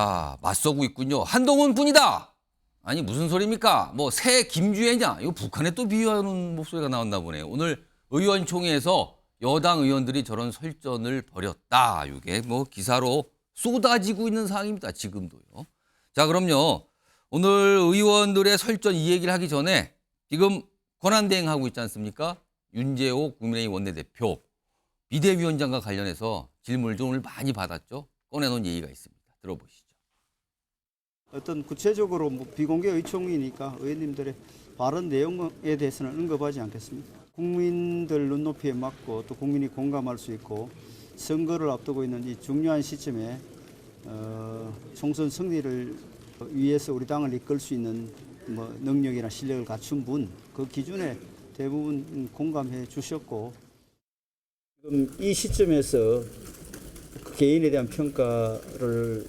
자, 맞서고 있군요. 한동훈 뿐이다. 아니 무슨 소리입니까? 뭐 새 김주애냐? 이거 북한에 또 비유하는 목소리가 나왔나 보네요. 오늘 의원총회에서 여당 의원들이 저런 설전을 벌였다. 이게 뭐 기사로 쏟아지고 있는 상황입니다. 지금도요. 자, 그럼요. 오늘 의원들의 설전 이 얘기를 하기 전에 지금 권한대행하고 있지 않습니까? 윤재호 국민의힘 원내대표 비대위원장과 관련해서 질문을 좀 오늘 많이 받았죠. 꺼내놓은 얘기가 있습니다. 들어보시죠. 어떤 구체적으로 비공개 의총이니까 의원님들의 발언 내용에 대해서는 언급하지 않겠습니다. 국민들 눈높이에 맞고 또 국민이 공감할 수 있고 선거를 앞두고 있는 이 중요한 시점에 총선 승리를 위해서 우리 당을 이끌 수 있는 능력이나 실력을 갖춘 분, 그 기준에 대부분 공감해 주셨고, 지금 이 시점에서 그 개인에 대한 평가를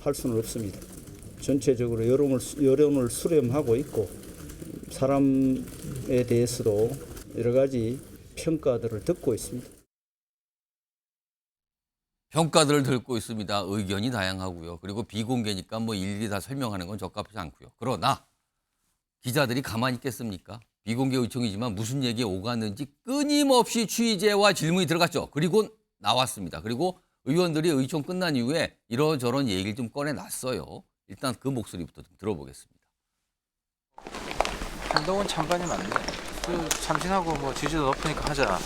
할 수는 없습니다. 전체적으로 여론을 수렴하고 있고 사람에 대해서도 여러 가지 평가들을 듣고 있습니다. 평가들을 듣고 있습니다. 의견이 다양하고요. 그리고 비공개니까 뭐 일일이 다 설명하는 건 적합하지 않고요. 그러나 기자들이 가만히 있겠습니까? 비공개 의총이지만 무슨 얘기에 오갔는지 끊임없이 취재와 질문이 들어갔죠. 그리고 나왔습니다. 그리고 의원들이 의총 끝난 이후에 이런저런 얘기를 좀 꺼내놨어요. 일단 그 목소리부터 좀 들어보겠습니다. 한동훈 장관이 맞네. 그 참신하고 뭐 지지도 높으니까 하자.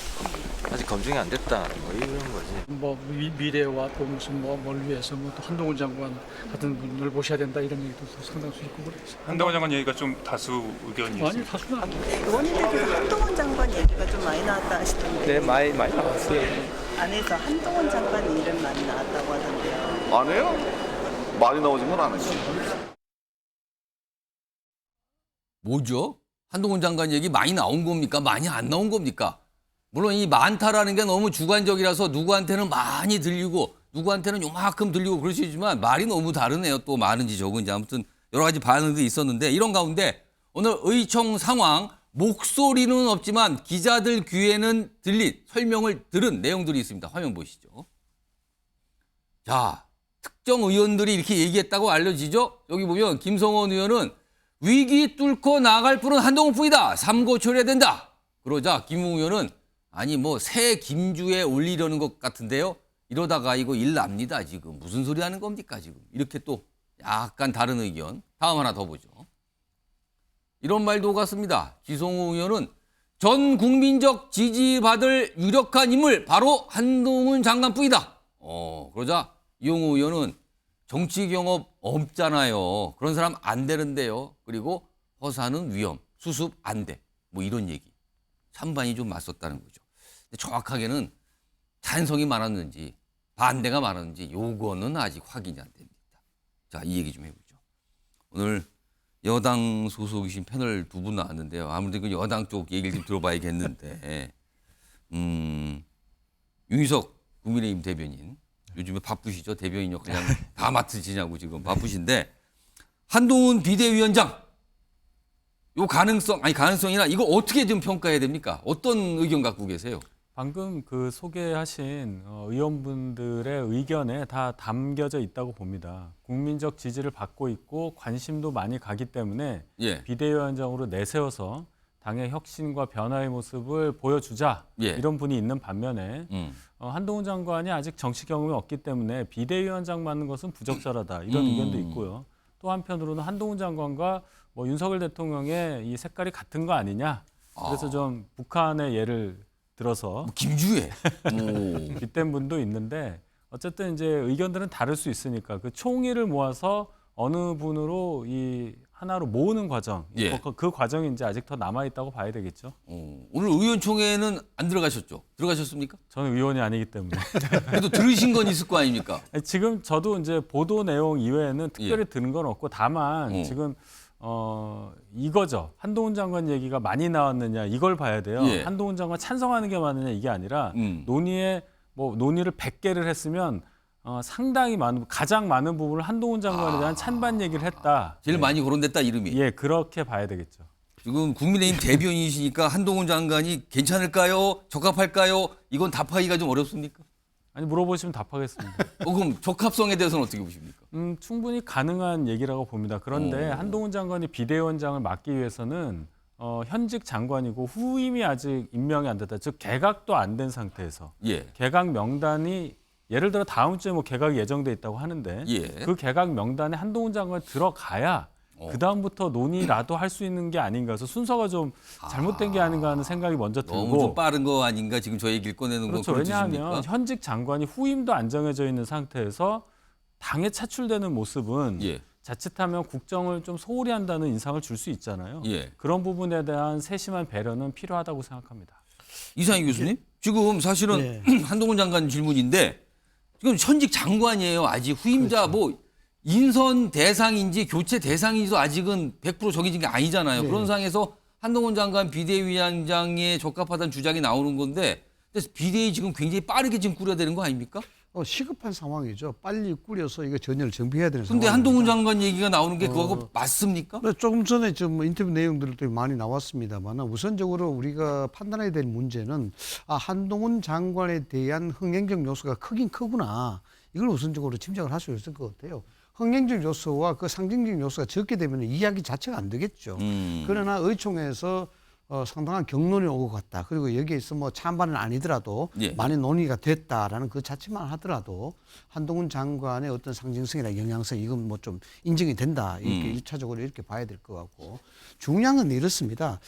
아직 검증이 안 됐다. 뭐 이런 거지. 뭐 미래와 또 무슨 뭘 위해서 뭐 또 한동훈 장관 같은 분을 모셔야 된다 이런 얘기도 상당수 있고 그랬어요. 한동훈 장관 얘기가 좀 다수 의견이 아니 있습니다. 다수는 아니에요. 의원님들께서 한동훈 장관 얘기가 좀 많이 나왔다 하시던데. 네, 많이 나왔어요. 안에서 한동훈 장관 이름 많이 나왔다고 하던데요. 안 해요? 많이 나오진 건 아니지. 뭐죠? 한동훈 장관 얘기 많이 나온 겁니까? 많이 안 나온 겁니까? 물론 이 많다라는 게 너무 주관적이라서 누구한테는 많이 들리고 누구한테는 요만큼 들리고 그럴 수 있지만 말이 너무 다르네요. 또 많은지 적은지 아무튼 여러 가지 반응들이 있었는데 이런 가운데 오늘 의총 상황 목소리는 없지만 기자들 귀에는 들린 설명을 들은 내용들이 있습니다. 화면 보시죠. 자, 특정 의원들이 이렇게 얘기했다고 알려지죠. 여기 보면 김성원 의원은 위기 뚫고 나갈 분은 한동훈뿐이다. 삼고 처리해야 된다. 그러자 김웅 의원은 아니 뭐 새 김주에 올리려는 것 같은데요. 이러다가 이거 일 납니다. 지금 무슨 소리 하는 겁니까 지금. 이렇게 또 약간 다른 의견. 다음 하나 더 보죠. 이런 말도 오갔습니다. 지성호 의원은 전 국민적 지지받을 유력한 인물 바로 한동훈 장관뿐이다. 그러자 이용호 의원은 정치 경험 없잖아요. 그런 사람 안 되는데요. 그리고 허사는 위험, 수습 안 돼. 뭐 이런 얘기. 찬반이 좀 맞섰다는 거죠. 근데 정확하게는 찬성이 많았는지 반대가 많았는지 요거는 아직 확인이 안 됩니다. 자, 이 얘기 좀 해보죠. 오늘 여당 소속이신 패널 두 분 나왔는데요. 아무래도 그 여당 쪽 얘기를 좀 들어봐야겠는데 윤희석 국민의힘 대변인 요즘에 바쁘시죠? 대변인 역할 그냥 다 맡으시냐고 지금 바쁘신데 한동훈 비대위원장 요 가능성이나 이거 어떻게 좀 평가해야 됩니까? 어떤 의견 갖고 계세요? 방금 그 소개하신 의원분들의 의견에 다 담겨져 있다고 봅니다. 국민적 지지를 받고 있고 관심도 많이 가기 때문에 예. 비대위원장으로 내세워서 당의 혁신과 변화의 모습을 보여주자 예. 이런 분이 있는 반면에 한동훈 장관이 아직 정치 경험이 없기 때문에 비대위원장 맡는 것은 부적절하다 이런 의견도 있고요. 또 한편으로는 한동훈 장관과 뭐 윤석열 대통령의 이 색깔이 같은 거 아니냐. 그래서 좀 북한의 예를 들어서 김주애 빗댄 분도 있는데 어쨌든 이제 의견들은 다를 수 있으니까 그 총의를 모아서 어느 분으로 이 하나로 모으는 과정, 예. 그 과정이 이제 아직 더 남아 있다고 봐야 되겠죠. 오늘 의원총회는 안 들어가셨죠? 들어가셨습니까? 저는 의원이 아니기 때문에. 그래도 들으신 건 있을 거 아닙니까? 지금 저도 이제 보도 내용 이외에는 특별히 들은 건 없고 다만 지금 이거죠. 한동훈 장관 얘기가 많이 나왔느냐 이걸 봐야 돼요. 예. 한동훈 장관 찬성하는 게 많으냐 이게 아니라 논의를 100개를 했으면 상당히 가장 많은 부분을 한동훈 장관에 대한 찬반 얘기를 했다. 제일 많이 거론됐다 이름이. 예, 그렇게 봐야 되겠죠. 지금 국민의힘 대변인이시니까 한동훈 장관이 괜찮을까요? 적합할까요? 이건 답하기가 좀 어렵습니까? 아니 물어보시면 답하겠습니다. 그럼 적합성에 대해서는 어떻게 보십니까? 충분히 가능한 얘기라고 봅니다. 그런데 한동훈 장관이 비대위원장을 맡기 위해서는 현직 장관이고 후임이 아직 임명이 안 됐다. 즉 개각도 안 된 상태에서 예. 개각 명단이 예를 들어 다음 주에 뭐 개각이 예정돼 있다고 하는데 예. 그 개각 명단에 한동훈 장관이 들어가야 그 다음부터 논의라도 할 수 있는 게 아닌가 해서 순서가 좀 잘못된 게 아닌가 하는 생각이 먼저 들고. 너무 좀 빠른 거 아닌가 지금 저 얘기를 꺼내는 그렇죠. 건 왜냐하면 현직 장관이 후임도 안 정해져 있는 상태에서 당에 차출되는 모습은 예. 자칫하면 국정을 좀 소홀히 한다는 인상을 줄 수 있잖아요. 예. 그런 부분에 대한 세심한 배려는 필요하다고 생각합니다. 이상희 교수님, 지금 사실은 네. 한동훈 장관 질문인데 지금 현직 장관이에요. 아직 후임자 그렇죠. 뭐 인선 대상인지 교체 대상인지도 아직은 100% 정해진 게 아니잖아요. 네. 그런 상황에서 한동훈 장관 비대위원장에 적합하다는 주장이 나오는 건데 그래서 비대위 지금 굉장히 빠르게 지금 꾸려야 되는 거 아닙니까? 시급한 상황이죠. 빨리 꾸려서 이거 전열을 정비해야 되는 근데 상황입니다. 한동훈 장관 얘기가 나오는 게 그거하고 맞습니까? 조금 전에 좀 인터뷰 내용들도 많이 나왔습니다만 우선적으로 우리가 판단해야 될 문제는 한동훈 장관에 대한 흥행적 요소가 크긴 크구나. 이걸 우선적으로 짐작을 할 수 있을 것 같아요. 흥행적 요소와 그 상징적 요소가 적게 되면 이야기 자체가 안 되겠죠. 그러나 의총에서 상당한 격론이 오고 갔다. 그리고 여기에서 뭐 찬반은 아니더라도 예. 많이 논의가 됐다라는 그 자체만 하더라도 한동훈 장관의 어떤 상징성이나 영향성 이건 뭐 좀 인정이 된다. 이렇게 일차적으로 이렇게 봐야 될 것 같고 중요한 건 이렇습니다.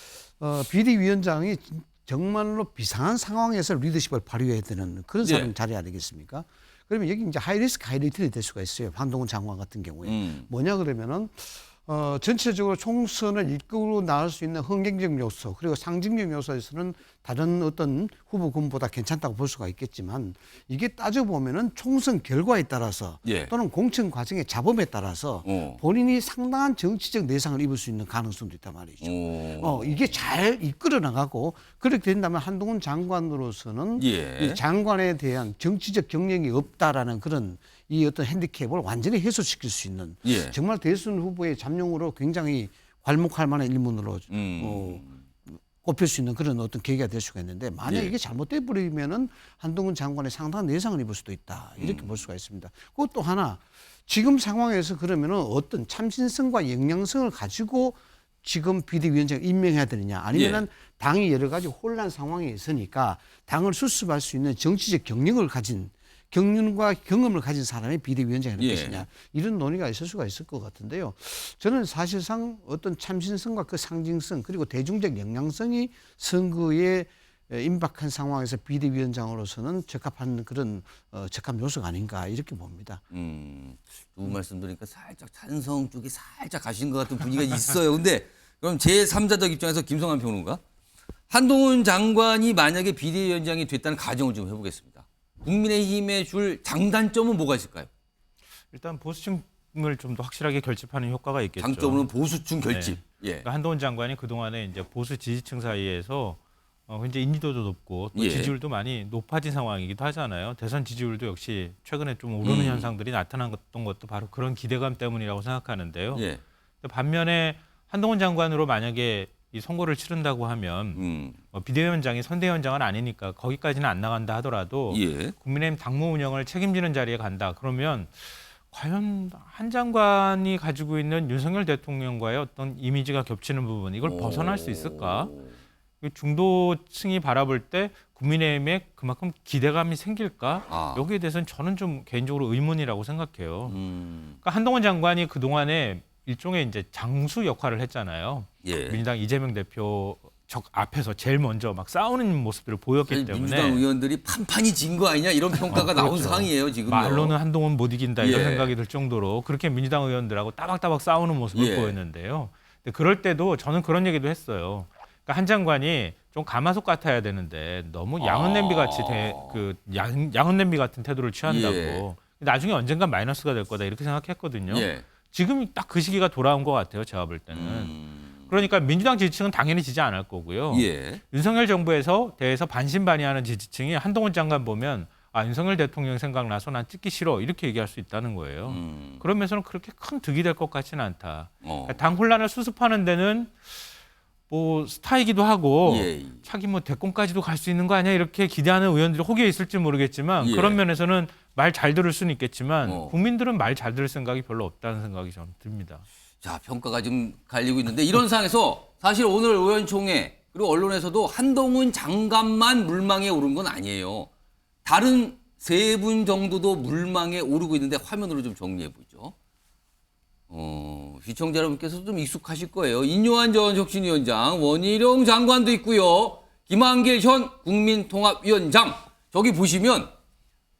비대위원장이 정말로 비상한 상황에서 리더십을 발휘해야 되는 그런 사람 자리 아니겠습니까? 그러면 여기 이제 하이리스크 하이리틀이 될 수가 있어요. 한동훈 장관 같은 경우에. 뭐냐 그러면은 전체적으로 총선을 이끌고 나갈 수 있는 흥행적 요소 그리고 상징적 요소에서는 다른 어떤 후보군보다 괜찮다고 볼 수가 있겠지만 이게 따져보면은 총선 결과에 따라서 예. 또는 공천 과정의 잡음에 따라서 본인이 상당한 정치적 내상을 입을 수 있는 가능성도 있단 말이죠. 이게 잘 이끌어 나가고 그렇게 된다면 한동훈 장관으로서는 예. 이 장관에 대한 정치적 경력이 없다라는 그런 이 어떤 핸디캡을 완전히 해소시킬 수 있는 예. 정말 대선 후보의 잠룡으로 굉장히 괄목할 만한 일문으로 꼽힐 수 있는 그런 어떤 계기가 될 수가 있는데 만약 예. 이게 잘못돼 버리면은 한동훈 장관의 상당한 내상을 입을 수도 있다 이렇게 볼 수가 있습니다. 그것도 하나 지금 상황에서 그러면은 어떤 참신성과 영향성을 가지고 지금 비대위원장을 임명해야 되느냐 아니면은 당이 여러 가지 혼란 상황에 있으니까 당을 수습할 수 있는 정치적 경력을 가진 경륜과 경험을 가진 사람이 비대위원장이 될 것이냐 이런 논의가 있을 수가 있을 것 같은데요. 저는 사실상 어떤 참신성과 그 상징성 그리고 대중적 영향성이 선거에 임박한 상황에서 비대위원장으로서는 적합한 그런 적합 요소가 아닌가 이렇게 봅니다. 두 분 말씀 들으니까 살짝 찬성 쪽이 살짝 가신 것 같은 분위기가 있어요. 근데 그럼 제3자적 입장에서 김성환 평론가 한동훈 장관이 만약에 비대위원장이 됐다는 가정을 좀 해보겠습니다. 국민의힘에 줄 장단점은 뭐가 있을까요? 일단 보수층을 좀 더 확실하게 결집하는 효과가 있겠죠. 장점은 보수층 결집. 네. 예. 그러니까 한동훈 장관이 그동안에 이제 보수 지지층 사이에서 굉장히 인지도도 높고 또 예. 지지율도 많이 높아진 상황이기도 하잖아요. 대선 지지율도 역시 최근에 좀 오르는 현상들이 나타났던 것도 바로 그런 기대감 때문이라고 생각하는데요. 예. 반면에 한동훈 장관으로 만약에 이 선거를 치른다고 하면 비대위원장이 선대위원장은 아니니까 거기까지는 안 나간다 하더라도 예. 국민의힘 당무 운영을 책임지는 자리에 간다. 그러면 과연 한 장관이 가지고 있는 윤석열 대통령과의 어떤 이미지가 겹치는 부분 이걸 벗어날 수 있을까? 중도층이 바라볼 때 국민의힘에 그만큼 기대감이 생길까? 여기에 대해서는 저는 좀 개인적으로 의문이라고 생각해요. 그러니까 한동훈 장관이 그동안에 일종의 이제 장수 역할을 했잖아요. 예. 민주당 이재명 대표 앞에서 제일 먼저 막 싸우는 모습들을 보였기 때문에 민주당 의원들이 판판이 진 거 아니냐 이런 평가가 나온 그렇죠. 상황이에요 지금. 말로는 한동훈 못 이긴다 이런 예. 생각이 들 정도로 그렇게 민주당 의원들하고 따박따박 싸우는 모습을 예. 보였는데요. 근데 그럴 때도 저는 그런 얘기도 했어요. 그러니까 한 장관이 좀 가마솥 같아야 되는데 너무 양은 냄비 같이 양은 냄비 같은 태도를 취한다고. 예. 나중에 언젠간 마이너스가 될 거다 이렇게 생각했거든요. 예. 지금 딱 그 시기가 돌아온 것 같아요. 제가 볼 때는. 그러니까 민주당 지지층은 당연히 지지 않을 거고요. 예. 윤석열 정부에서 대해서 반신반의하는 지지층이 한동훈 장관 보면 윤석열 대통령 생각나서 난 찍기 싫어 이렇게 얘기할 수 있다는 거예요. 그러면서는 그렇게 큰 득이 될 것 같지는 않다. 그러니까 당 혼란을 수습하는 데는 뭐 스타이기도 하고 차기 뭐 대권까지도 갈 수 있는 거 아니야 이렇게 기대하는 의원들이 혹여 있을지 모르겠지만 예. 그런 면에서는 말 잘 들을 수는 있겠지만 어. 국민들은 말 잘 들을 생각이 별로 없다는 생각이 저는 듭니다. 자, 평가가 좀 갈리고 있는데 이런 상황에서 사실 오늘 의원총회 그리고 언론에서도 한동훈 장관만 물망에 오른 건 아니에요. 다른 세 분 정도도 물망에 오르고 있는데 화면으로 좀 정리해 보죠. 시청자 여러분께서도 좀 익숙하실 거예요. 인요한 전 혁신위원장, 원희룡 장관도 있고요. 김한길 전 국민통합위원장. 저기 보시면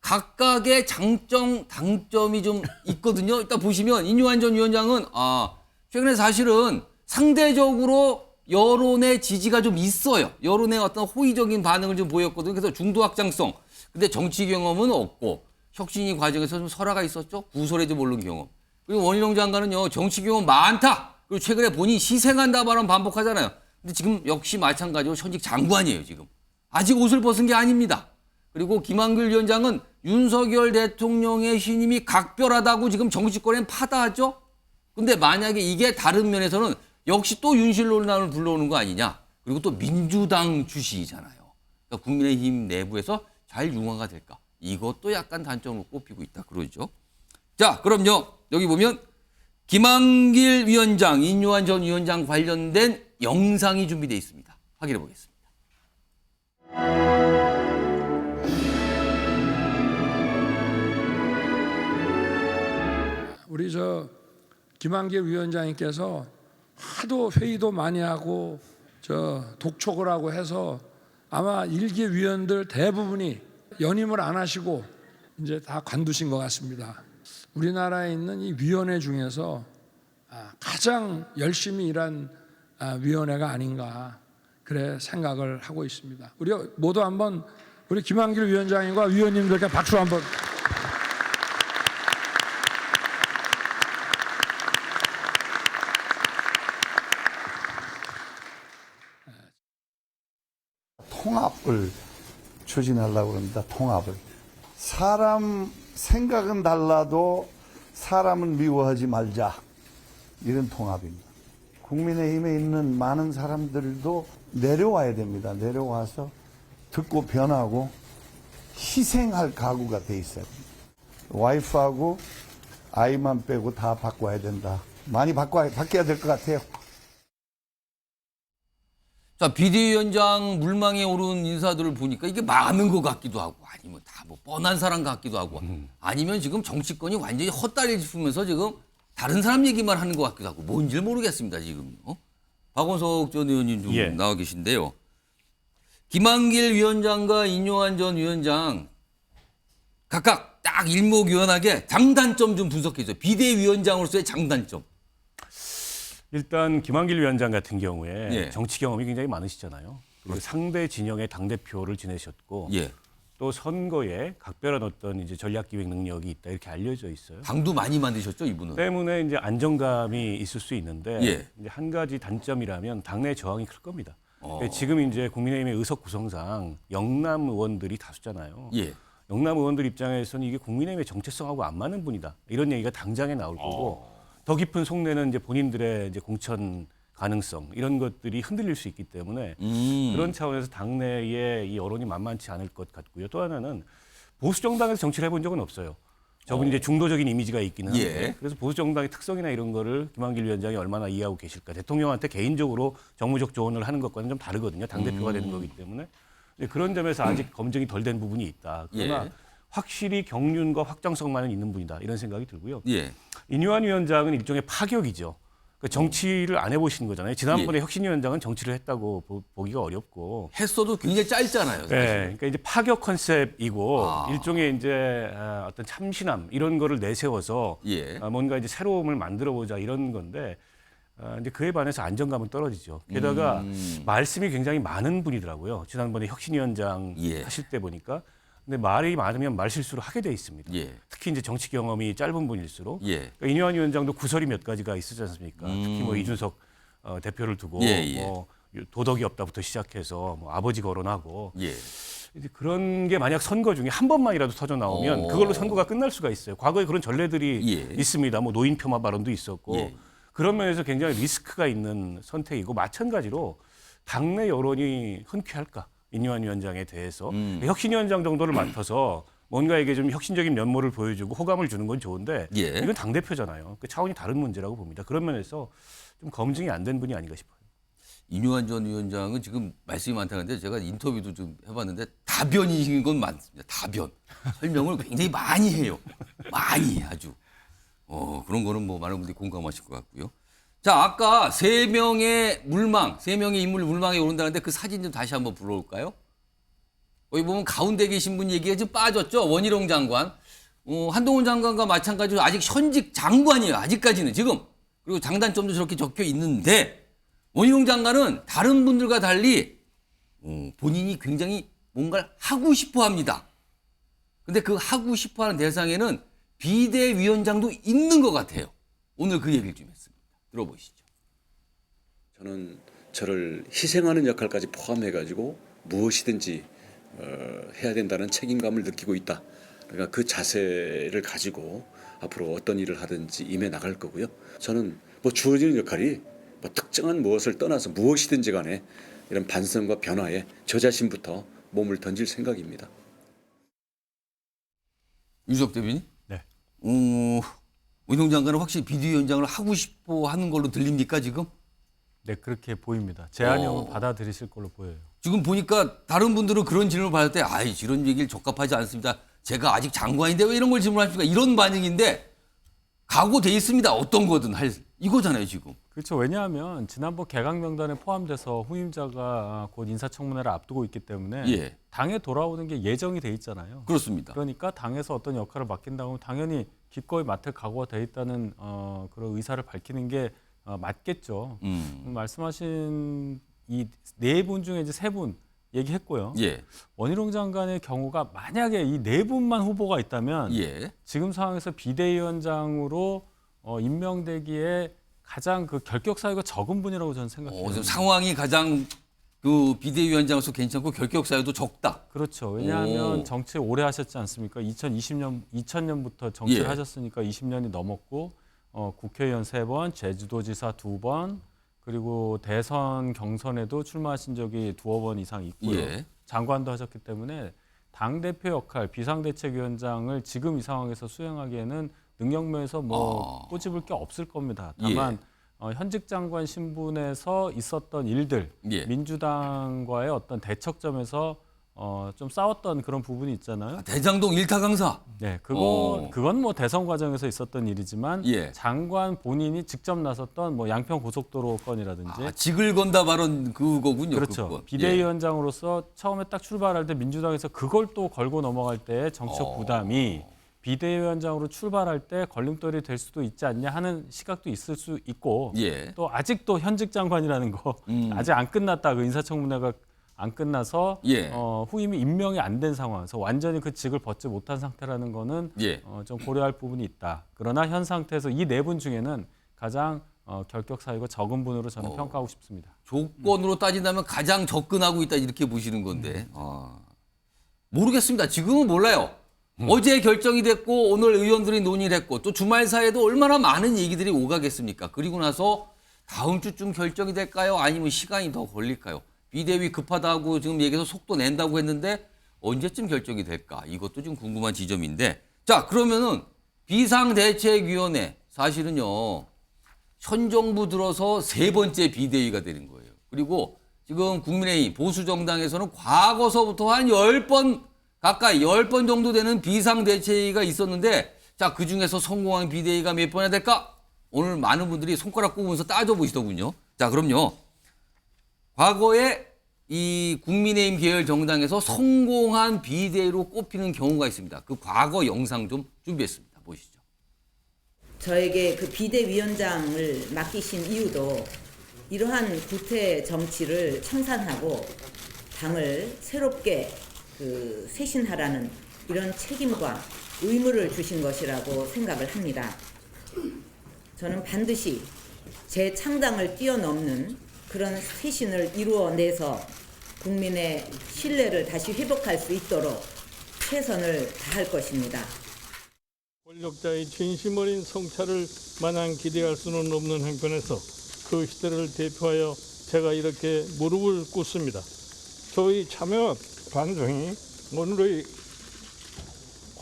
각각의 장점, 당점이 좀 있거든요. 일단 보시면 인요한 전 위원장은 최근에 사실은 상대적으로 여론의 지지가 좀 있어요. 여론의 어떤 호의적인 반응을 좀 보였거든요. 그래서 중도 확장성. 근데 정치 경험은 없고 혁신위 과정에서 좀 설화가 있었죠. 구설에 좀 오른 경험. 그리고 원희룡 장관은요. 정치 경험 많다. 그리고 최근에 본인 희생한다 발언 반복하잖아요. 근데 지금 역시 마찬가지로 현직 장관이에요. 지금. 아직 옷을 벗은 게 아닙니다. 그리고 김한길 위원장은 윤석열 대통령의 신임이 각별하다고 지금 정치권엔 파다하죠. 근데 만약에 이게 다른 면에서는 역시 또 윤실 논란을 불러오는 거 아니냐. 그리고 또 민주당 출신이잖아요. 그러니까 국민의힘 내부에서 잘 융화가 될까. 이것도 약간 단점으로 꼽히고 있다. 그러죠. 자, 그럼요. 여기 보면 김한길 위원장, 인요한 전 위원장 관련된 영상이 준비되어 있습니다. 확인해 보겠습니다. 우리 김한길 위원장님께서 하도 회의도 많이 하고 독촉을 하고 해서 아마 일개 위원들 대부분이 연임을 안 하시고 이제 다 관두신 것 같습니다. 우리나라에 있는 이 위원회 중에서 가장 열심히 일한 위원회가 아닌가 그래 생각을 하고 있습니다. 우리 모두 한번 우리 김한길 위원장님과 위원님들께 박수 한번. 통합을 추진하려고 합니다. 통합을. 사람 생각은 달라도 사람을 미워하지 말자. 이런 통합입니다. 국민의힘에 있는 많은 사람들도 내려와야 됩니다. 내려와서 듣고 변하고 희생할 각오가 돼 있어요. 와이프하고 아이만 빼고 다 바꿔야 된다. 많이 바뀌어야 될 것 같아요. 자, 비대위원장 물망에 오른 인사들을 보니까 이게 많은 것 같기도 하고 아니면 다 뭐 뻔한 사람 같기도 하고 아니면 지금 정치권이 완전히 헛다리 짚으면서 지금 다른 사람 얘기만 하는 것 같기도 하고 뭔지를 모르겠습니다, 지금요. 박원석 전 의원님 좀 나와 계신데요. 김한길 위원장과 인요한 전 위원장 각각 딱 일목요연하게 장단점 좀 분석해 주세요. 비대위원장으로서의 장단점. 일단 김한길 위원장 같은 경우에 예. 정치 경험이 굉장히 많으시잖아요. 그리고 상대 진영의 당대표를 지내셨고 예. 또 선거에 각별한 어떤 이제 전략기획 능력이 있다 이렇게 알려져 있어요. 당도 많이 만드셨죠, 이분은. 때문에 이제 안정감이 있을 수 있는데 예. 이제 한 가지 단점이라면 당내 저항이 클 겁니다. 지금 이제 국민의힘의 의석 구성상 영남 의원들이 다수잖아요. 예. 영남 의원들 입장에서는 이게 국민의힘의 정체성하고 안 맞는 분이다. 이런 얘기가 당장에 나올 거고 더 깊은 속내는 이제 본인들의 이제 공천 가능성 이런 것들이 흔들릴 수 있기 때문에 그런 차원에서 당내의 이 여론이 만만치 않을 것 같고요. 또 하나는 보수 정당에서 정치를 해본 적은 없어요. 저분이 이제 중도적인 이미지가 있기는 한데 예. 그래서 보수 정당의 특성이나 이런 거를 김한길 위원장이 얼마나 이해하고 계실까. 대통령한테 개인적으로 정무적 조언을 하는 것과는 좀 다르거든요. 당대표가 되는 거기 때문에. 그런 점에서 아직 검증이 덜 된 부분이 있다. 그러나 예. 확실히 경륜과 확장성만은 있는 분이다. 이런 생각이 들고요. 예. 인요한 위원장은 일종의 파격이죠. 그러니까 정치를 안 해보신 거잖아요. 지난번에 혁신위원장은 정치를 했다고 보기가 어렵고. 했어도 굉장히 짧잖아요. 사실. 네, 그러니까 이제 파격 컨셉이고 일종의 이제 어떤 참신함 이런 거를 내세워서 예. 뭔가 이제 새로움을 만들어보자 이런 건데 이제 그에 반해서 안정감은 떨어지죠. 게다가 말씀이 굉장히 많은 분이더라고요. 지난번에 혁신위원장 예. 하실 때 보니까. 근데 말이 많으면 말실수를 하게 돼 있습니다. 예. 특히 이제 정치 경험이 짧은 분일수록 예. 그러니까 인요한 위원장도 구설이 몇 가지가 있었지 않습니까? 특히 뭐 이준석 대표를 두고 예, 예. 뭐 도덕이 없다부터 시작해서 뭐 아버지 거론하고 예. 이제 그런 게 만약 선거 중에 한 번만이라도 터져 나오면 그걸로 선거가 끝날 수가 있어요. 과거에 그런 전례들이 예. 있습니다. 뭐 노인 폄하 발언도 있었고 예. 그런 면에서 굉장히 리스크가 있는 선택이고 마찬가지로 당내 여론이 흔쾌할까? 인요한 위원장에 대해서 혁신위원장 정도를 맡아서 뭔가 이게 좀 혁신적인 면모를 보여주고 호감을 주는 건 좋은데 예. 이건 당대표잖아요. 그 차원이 다른 문제라고 봅니다. 그런 면에서 좀 검증이 안 된 분이 아닌가 싶어요. 이뇨한 전 위원장은 지금 말씀이 많다는데 제가 인터뷰도 좀 해봤는데 다변인 건 많습니다. 다변. 설명을 굉장히 많이 해요. 많이 아주. 그런 거는 뭐 많은 분들이 공감하실 것 같고요. 자, 아까 세 명의 인물 물망에 오른다는데 그 사진 좀 다시 한번 불러올까요? 여기 보면 가운데 계신 분 얘기가 좀 빠졌죠. 원희룡 장관. 한동훈 장관과 마찬가지로 아직 현직 장관이에요. 아직까지는 지금. 그리고 장단점도 저렇게 적혀 있는데 원희룡 장관은 다른 분들과 달리 본인이 굉장히 뭔가를 하고 싶어 합니다. 근데 그 하고 싶어 하는 대상에는 비대위원장도 있는 것 같아요. 오늘 그 얘기를 좀 했습니다. 들어보시죠. 저는 저를 희생하는 역할까지 포함해가지고 무엇이든지 해야 된다는 책임감을 느끼고 있다. 그러니까 그 자세를 가지고 앞으로 어떤 일을 하든지 임해 나갈 거고요. 저는 뭐 주어지는 역할이 뭐 특정한 무엇을 떠나서 무엇이든지 간에 이런 반성과 변화에 저 자신부터 몸을 던질 생각입니다. 유석 대변인? 네. 원희룡 장관은 확실히 비대위원장을 하고 싶어 하는 걸로 들립니까 지금? 네, 그렇게 보입니다. 제안형을 받아들이실 걸로 보여요. 지금 보니까 다른 분들은 그런 질문을 받을 때 이런 얘기를 적합하지 않습니다. 제가 아직 장관인데 왜 이런 걸 질문하십니까? 이런 반응인데 각오돼 있습니다. 어떤 거든 할 이거잖아요 지금. 그렇죠. 왜냐하면 지난번 개각 명단에 포함돼서 후임자가 곧 인사청문회를 앞두고 있기 때문에 예. 당에 돌아오는 게 예정이 돼 있잖아요. 그렇습니다. 그러니까 당에서 어떤 역할을 맡긴다고 하면 당연히 기꺼이 맡을 각오가 돼 있다는 그런 의사를 밝히는 게 맞겠죠. 말씀하신 이 네 분 중에 이제 세 분 얘기했고요. 예. 원희룡 장관의 경우가 만약에 이 네 분만 후보가 있다면 예. 지금 상황에서 비대위원장으로 임명되기에 가장 그 결격 사유가 적은 분이라고 저는 생각해요. 지금 상황이 가장 그 비대위원장으로서 괜찮고 결격 사유도 적다. 그렇죠. 왜냐하면 정치 오래 하셨지 않습니까? 2000년부터 정치를 예. 하셨으니까 20년이 넘었고 국회의원 3번, 제주도지사 2번, 그리고 대선 경선에도 출마하신 적이 2번 이상 있고요. 예. 장관도 하셨기 때문에 당대표 역할, 비상대책위원장을 지금 이 상황에서 수행하기에는 능력면에서 뭐 꼬집을 게 없을 겁니다. 다만 현직 장관 신분에서 있었던 일들, 예. 민주당과의 어떤 대척점에서 좀 싸웠던 그런 부분이 있잖아요. 대장동 일타 강사. 네, 그건 뭐 대선 과정에서 있었던 일이지만 예. 장관 본인이 직접 나섰던 뭐 양평 고속도로 건이라든지 직을 건다 발언 그거군요. 그렇죠. 그건. 비대위원장으로서 처음에 딱 출발할 때 민주당에서 그걸 또 걸고 넘어갈 때 정치적 부담이 비대위원장으로 출발할 때 걸림돌이 될 수도 있지 않냐 하는 시각도 있을 수 있고 예. 또 아직도 현직 장관이라는 거 아직 안 끝났다. 그 인사청문회가 안 끝나서 예. 후임이 임명이 안 된 상황에서 완전히 그 직을 벗지 못한 상태라는 거는 예. 좀 고려할 부분이 있다. 그러나 현 상태에서 이 네 분 중에는 가장 결격 사유가 적은 분으로 저는 평가하고 싶습니다. 조건으로 따진다면 가장 접근하고 있다 이렇게 보시는 건데 모르겠습니다. 지금은 몰라요. 어제 결정이 됐고 오늘 의원들이 논의를 했고 또 주말 사이에도 얼마나 많은 얘기들이 오가겠습니까? 그리고 나서 다음 주쯤 결정이 될까요? 아니면 시간이 더 걸릴까요? 비대위 급하다고 지금 얘기해서 속도 낸다고 했는데 언제쯤 결정이 될까? 이것도 좀 궁금한 지점인데 자 그러면은 비상대책위원회 사실은요 현 정부 들어서 3번째 비대위가 되는 거예요. 그리고 지금 국민의힘 보수정당에서는 과거서부터 한 10번 가까이 10번 정도 되는 비상대책위가 있었는데 자 그중에서 성공한 비대위가 몇 번이나 될까? 오늘 많은 분들이 손가락 꼽으면서 따져보시더군요. 자 그럼요. 과거에 이 국민의힘 계열 정당에서 성공한 비대위로 꼽히는 경우가 있습니다. 그 과거 영상 좀 준비했습니다. 보시죠. 저에게 그 비대위원장을 맡기신 이유도 이러한 구태 정치를 청산하고 당을 새롭게 쇄신하라는 이런 책임과 의무를 주신 것이라고 생각을 합니다. 저는 반드시 제 창당을 뛰어넘는 그런 쇄신을 이루어내서 국민의 신뢰를 다시 회복할 수 있도록 최선을 다할 것입니다. 권력자의 진심 어린 성찰을 마냥 기대할 수는 없는 형편에서 그 시대를 대표하여 제가 이렇게 무릎을 꿇습니다. 저희 참여 반성이 오늘의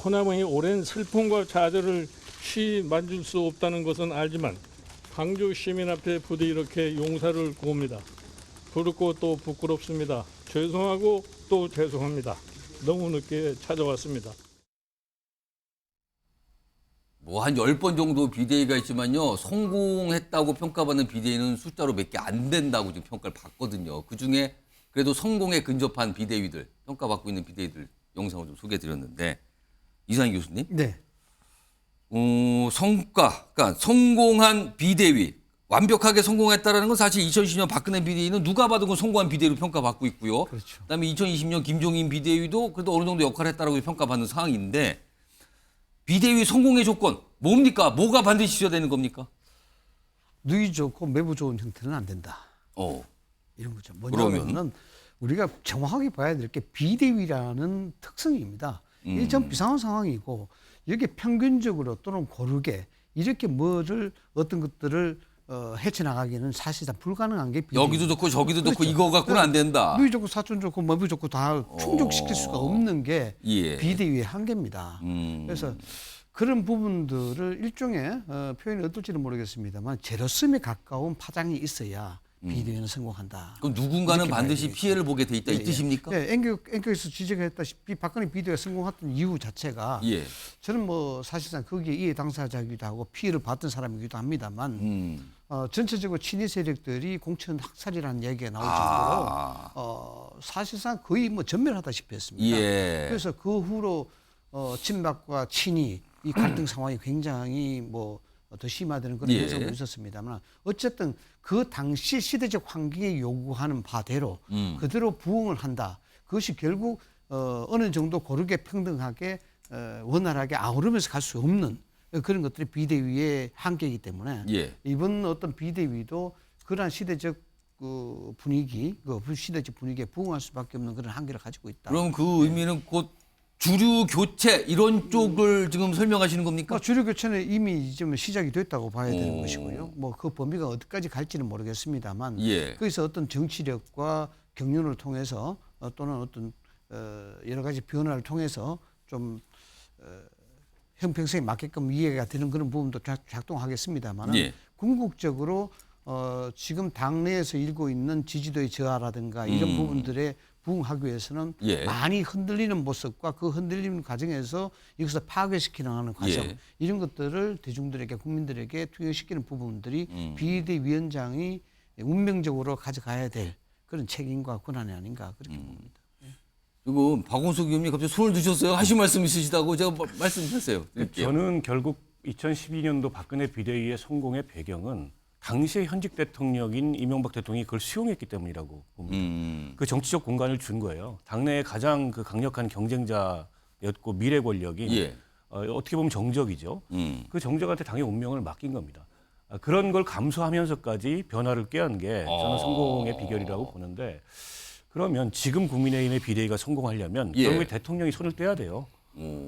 호남의 오랜 슬픔과 좌절을 쉬 만질 수 없다는 것은 알지만 광주 시민 앞에 부디 이렇게 용사를 구합니다. 부럽고 또 부끄럽습니다. 죄송하고 또 죄송합니다. 너무 늦게 찾아왔습니다. 뭐 한 10번 정도 비대위가 있지만요. 성공했다고 평가받는 비대위는 숫자로 몇 개 안 된다고 지금 평가를 받거든요. 그중에 그래도 성공에 근접한 비대위들, 평가받고 있는 비대위들 영상을 좀 소개해드렸는데 이상희 교수님. 네. 그러니까 성공한 비대위, 완벽하게 성공했다라는 건 사실 2010년 박근혜 비대위는 누가 봐도 그 성공한 비대위로 평가받고 있고요. 그렇죠. 그다음에 2020년 김종인 비대위도 그래도 어느 정도 역할을 했다라고 평가받는 상황인데 비대위 성공의 조건 뭡니까? 뭐가 반드시 있어야 되는 겁니까? 누이 좋고 매부 좋은 형태는 안 된다. 이런 거죠. 뭐냐면은 우리가 정확하게 봐야 될 게 비대위라는 특성입니다. 이게 좀 비상한 상황이고 이렇게 평균적으로 또는 고르게 이렇게 어떤 것들을 헤쳐나가기는 사실상 불가능한 게 비대위. 여기도 좋고 저기도 그렇죠. 좋고 이거 갖고는 안 된다. 누이 좋고 사촌 좋고 매부 좋고 다 충족시킬 수가 없는 게 비대위의 한계입니다. 그래서 그런 부분들을 일종의 표현이 어떨지는 모르겠습니다만 제로섬에 가까운 파장이 있어야 비대위는 성공한다. 그럼 누군가는 반드시 피해를 보게 돼 있다 이 뜻입니까? 네, 앵커에서 지적했다시피 박근혜 비대위가 성공했던 이유 자체가 저는 뭐 사실상 거기에 이해 당사자이기도 하고 피해를 봤던 사람이기도 합니다만 전체적으로 친위 세력들이 공천 학살이라는 얘기가 나올 정도로 사실상 거의 뭐 전멸하다시피 했습니다. 그래서 그 후로 친박과 친위 이 갈등 상황이 굉장히 뭐 더 심화되는 그런 현상도 있었습니다만 어쨌든 그 당시 시대적 환경이 요구하는 바대로 그대로 부응을 한다. 그것이 결국 어느 정도 고르게 평등하게 원활하게 아우르면서 갈 수 없는 그런 것들이 비대위의 한계이기 때문에 이번 어떤 비대위도 그러한 시대적 분위기에 부응할 수밖에 없는 그런 한계를 가지고 있다. 그럼 그 의미는 곧 주류 교체 이런 쪽을 지금 설명하시는 겁니까? 주류 교체는 이미 좀 시작이 됐다고 봐야 되는 것이고요. 뭐 그 범위가 어디까지 갈지는 모르겠습니다만 거기서 어떤 정치력과 경륜을 통해서 또는 어떤 여러 가지 변화를 통해서 좀 형평성에 맞게끔 이해가 되는 그런 부분도 작동하겠습니다만 궁극적으로 지금 당내에서 일고 있는 지지도의 저하라든가 이런 부분들에 부응하기 위해서는 많이 흔들리는 모습과 그 흔들리는 과정에서 이것을 파괴시키는 과정 이런 것들을 대중들에게 국민들에게 투영시키는 부분들이 비대위원장이 운명적으로 가져가야 될 그런 책임과 권한이 아닌가 그렇게 봅니다. 지금 박원석 의원님 갑자기 손을 드셨어요. 하실 말씀 있으시다고 제가 말씀하세요. 저는 결국 2012년도 박근혜 비대위의 성공의 배경은 당시의 현직 대통령인 이명박 대통령이 그걸 수용했기 때문이라고 봅니다. 그 정치적 공간을 준 거예요. 당내의 가장 그 강력한 경쟁자였고 미래 권력이 어떻게 보면 정적이죠. 그 정적한테 당의 운명을 맡긴 겁니다. 그런 걸 감수하면서까지 변화를 꾀한 게 저는 성공의 비결이라고 보는데 그러면 지금 국민의힘의 비대위가 성공하려면 결국에 대통령이 손을 떼야 돼요.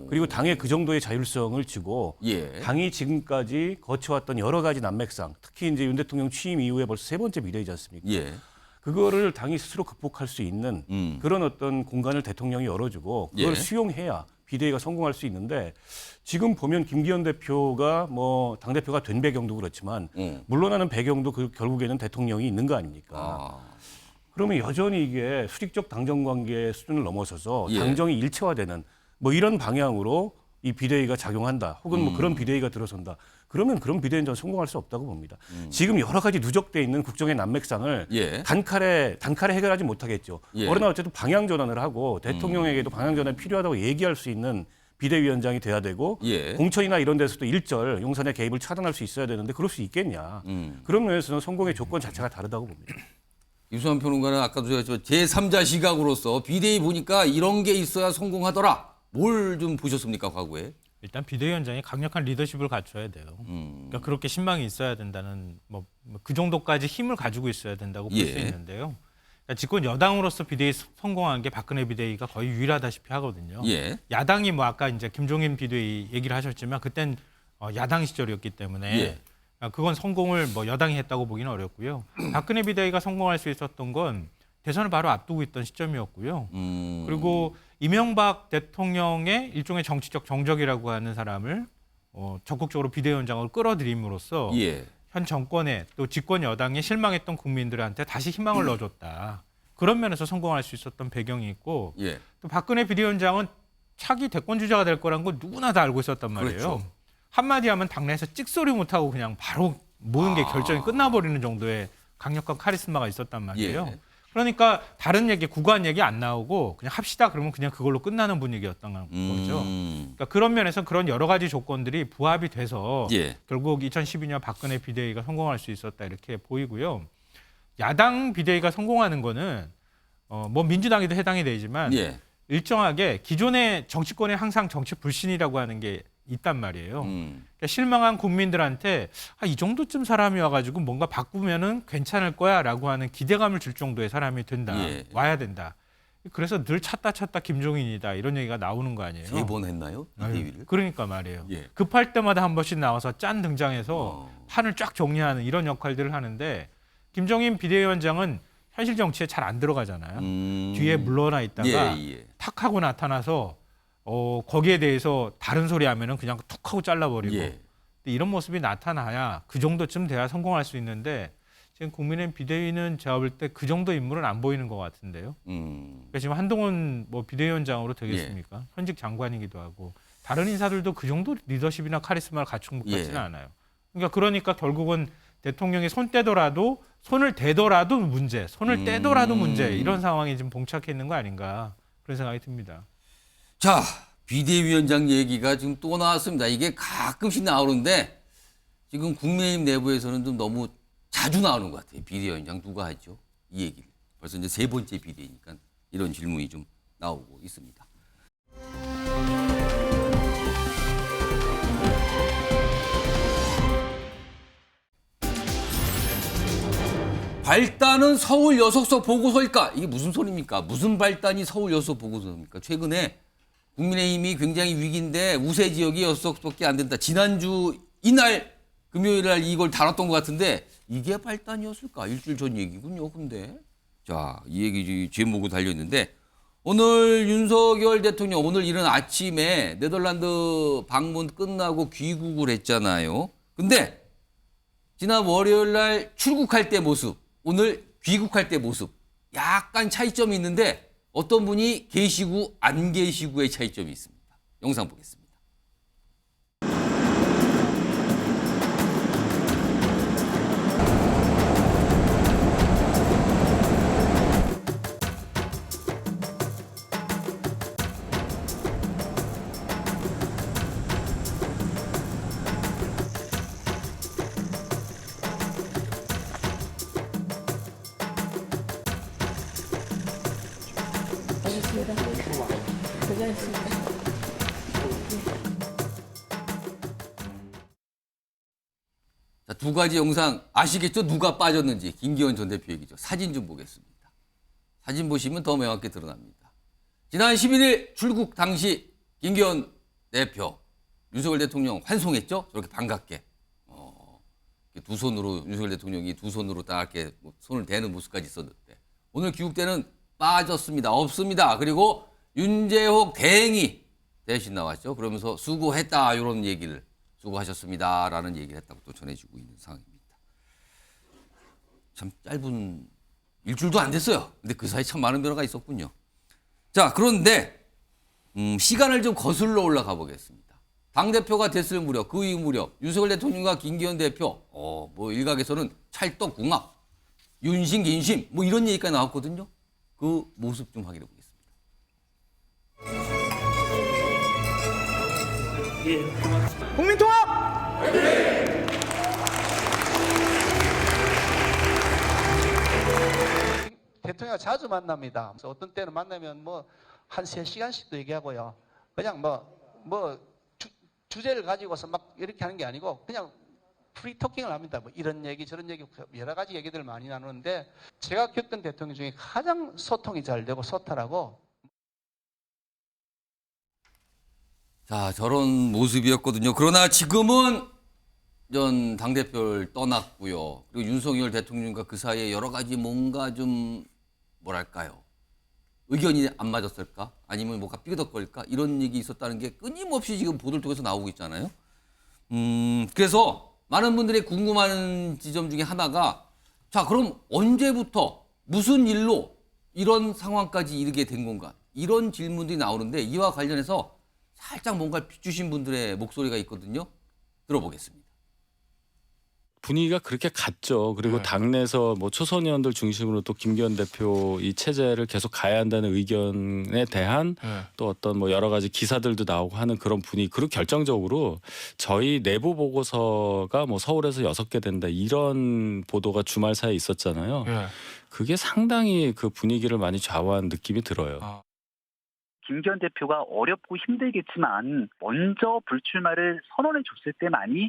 그리고 당의 그 정도의 자율성을 주고 당이 지금까지 거쳐왔던 여러 가지 난맥상, 특히 이제 윤 대통령 취임 이후에 벌써 3번째 비대위지 않습니까? 그거를 당이 스스로 극복할 수 있는 그런 어떤 공간을 대통령이 열어주고 그걸 수용해야 비대위가 성공할 수 있는데 지금 보면 김기현 대표가 뭐 당대표가 된 배경도 그렇지만 물러나는 배경도 결국에는 대통령이 있는 거 아닙니까? 그러면 여전히 이게 수직적 당정 관계 수준을 넘어서서 당정이 일체화되는 뭐 이런 방향으로 이 비대위가 작용한다. 혹은 뭐 그런 비대위가 들어선다. 그러면 그런 비대위는 저는 성공할 수 없다고 봅니다. 지금 여러 가지 누적돼 있는 국정의 난맥상을 단칼에 해결하지 못하겠죠. 그러나 어쨌든 방향 전환을 하고 대통령에게도 방향 전환이 필요하다고 얘기할 수 있는 비대위원장이 돼야 되고 공천이나 이런 데서도 일절 용산의 개입을 차단할 수 있어야 되는데 그럴 수 있겠냐. 그런 면에서는 성공의 조건 자체가 다르다고 봅니다. 유수환 평론가는 아까도 제가 제3자 시각으로서 비대위 보니까 이런 게 있어야 성공하더라. 뭘 좀 보셨습니까, 과거에? 일단 비대위원장이 강력한 리더십을 갖춰야 돼요. 그러니까 그렇게 신망이 있어야 된다는 뭐 그 정도까지 힘을 가지고 있어야 된다고 볼 수 있는데요. 그러니까 집권 여당으로서 비대위 성공한 게 박근혜 비대위가 거의 유일하다시피 하거든요. 야당이 뭐 아까 이제 김종인 비대위 얘기를 하셨지만 그땐 야당 시절이었기 때문에 그건 성공을 뭐 여당이 했다고 보기는 어렵고요. 박근혜 비대위가 성공할 수 있었던 건 대선을 바로 앞두고 있던 시점이었고요. 그리고 이명박 대통령의 일종의 정치적 정적이라고 하는 사람을 적극적으로 비대위원장으로 끌어들임으로써 예. 현 정권에 또 집권 여당에 실망했던 국민들한테 다시 희망을 넣어줬다. 그런 면에서 성공할 수 있었던 배경이 있고 예. 또 박근혜 비대위원장은 차기 대권 주자가 될 거라는 거 누구나 다 알고 있었단 말이에요. 그렇죠. 한마디 하면 당내에서 찍소리 못하고 그냥 바로 모든 게 결정이 끝나버리는 정도의 강력한 카리스마가 있었단 말이에요. 예. 그러니까 다른 얘기, 구간 얘기 안 나오고 그냥 합시다 그러면 그냥 그걸로 끝나는 분위기였던 거죠. 그러니까 그런 면에서 그런 여러 가지 조건들이 부합이 돼서 예. 결국 2012년 박근혜 비대위가 성공할 수 있었다 이렇게 보이고요. 야당 비대위가 성공하는 거는 뭐 민주당에도 해당이 되지만 예. 일정하게 기존의 정치권에 항상 정치 불신이라고 하는 게 있단 말이에요. 그러니까 실망한 국민들한테 이 정도쯤 사람이 와가지고 뭔가 바꾸면은 괜찮을 거야라고 하는 기대감을 줄 정도의 사람이 된다. 예. 와야 된다. 그래서 늘 찾다 김종인이다 이런 얘기가 나오는 거 아니에요. 3번 했나요? 비대위를? 그러니까 말이에요. 예. 급할 때마다 한 번씩 나와서 짠 등장해서 판을 쫙 정리하는 이런 역할들을 하는데 김종인 비대위원장은 현실 정치에 잘 안 들어가잖아요. 뒤에 물러나 있다가 탁 하고 나타나서 거기에 대해서 다른 소리 하면은 그냥 툭 하고 잘라버리고 근데 이런 모습이 나타나야 그 정도쯤 돼야 성공할 수 있는데 지금 국민의힘 비대위는 제가 볼 때 그 정도 인물은 안 보이는 것 같은데요. 그러니까 지금 한동훈 뭐 비대위원장으로 되겠습니까? 현직 장관이기도 하고 다른 인사들도 그 정도 리더십이나 카리스마를 갖춘 것 같지는 않아요. 그러니까 결국은 대통령이 손을 대더라도 문제, 손을 떼더라도 문제 이런 상황이 지금 봉착해 있는 거 아닌가 그런 생각이 듭니다. 자, 비대위원장 얘기가 지금 또 나왔습니다. 이게 가끔씩 나오는데 지금 국민의힘 내부에서는 좀 너무 자주 나오는 것 같아요. 비대위원장 누가 하죠? 이 얘기를. 벌써 이제 3번째 비대니까 이런 질문이 좀 나오고 있습니다. 발단은 서울 6서 보고서일까? 이게 무슨 소리입니까? 무슨 발단이 서울 6서 보고서입니까? 최근에 국민의힘이 굉장히 위기인데 우세 지역이 6석밖에 안 된다. 지난주 이날 금요일 날 이걸 다뤘던 것 같은데 이게 발단이었을까? 일주일 전 얘기군요. 근데 자, 이 얘기 제목을 달려있는데 오늘 윤석열 대통령 오늘 이른 아침에 네덜란드 방문 끝나고 귀국을 했잖아요. 근데 지난 월요일 날 출국할 때 모습, 오늘 귀국할 때 모습 약간 차이점이 있는데 어떤 분이 계시고 안 계시고의 차이점이 있습니다. 영상 보겠습니다. 자, 두 가지 영상 아시겠죠? 누가 빠졌는지. 김기현 전 대표 얘기죠. 사진 좀 보겠습니다. 사진 보시면 더 명확히 드러납니다. 지난 11일 출국 당시 김기현 대표, 윤석열 대통령 환송했죠? 저렇게 반갑게. 두 손으로 윤석열 대통령이 두 손으로 딱 이렇게 손을 대는 모습까지 있었는데 오늘 귀국 때는 빠졌습니다. 없습니다. 그리고 윤재옥 대행이 대신 나왔죠. 그러면서 수고했다 이런 얘기를 수고하셨습니다라는 얘기를 했다고 또 전해지고 있는 상황입니다. 참 짧은 일주일도 안 됐어요. 근데 그 사이 참 많은 변화가 있었군요. 자, 그런데 시간을 좀 거슬러 올라가 보겠습니다. 당대표가 됐을 무렵, 그 이후 무렵 윤석열 대통령과 김기현 대표 뭐 일각에서는 찰떡궁합, 윤심, 긴심 뭐 이런 얘기가 나왔거든요. 그 모습 좀 확인해 보겠습니다. 국민통합! 대통령과 자주 만납니다. 그래서 어떤 때는 만나면 뭐 한 3시간씩도 얘기하고요. 그냥 주제를 가지고서 막 이렇게 하는 게 아니고 그냥 프리토킹을 합니다. 뭐 이런 얘기 저런 얘기 여러 가지 얘기들을 많이 나누는데 제가 겪은 대통령 중에 가장 소통이 잘 되고 소탈하고 자, 저런 모습이었거든요. 그러나 지금은 전 당대표를 떠났고요. 그리고 윤석열 대통령과 그 사이에 여러 가지 뭔가 좀 뭐랄까요. 의견이 안 맞았을까? 아니면 뭐가 삐그덕거릴까? 이런 얘기 있었다는 게 끊임없이 지금 보도를 통해서 나오고 있잖아요. 그래서 많은 분들이 궁금한 지점 중에 하나가 자, 그럼 언제부터 무슨 일로 이런 상황까지 이르게 된 건가? 이런 질문들이 나오는데 이와 관련해서 살짝 뭔가 비추신 분들의 목소리가 있거든요. 들어보겠습니다. 분위기가 그렇게 갔죠. 그리고 당내에서 뭐 초선 의원들 중심으로 또 김기현 대표 이 체제를 계속 가야 한다는 의견에 대한 또 어떤 뭐 여러 가지 기사들도 나오고 하는 그런 분위기. 그리고 결정적으로 저희 내부 보고서가 뭐 서울에서 6개 된다 이런 보도가 주말 사이에 있었잖아요. 그게 상당히 그 분위기를 많이 좌우한 느낌이 들어요. 김기현 대표가 어렵고 힘들겠지만 먼저 불출마를 선언해 줬을 때만이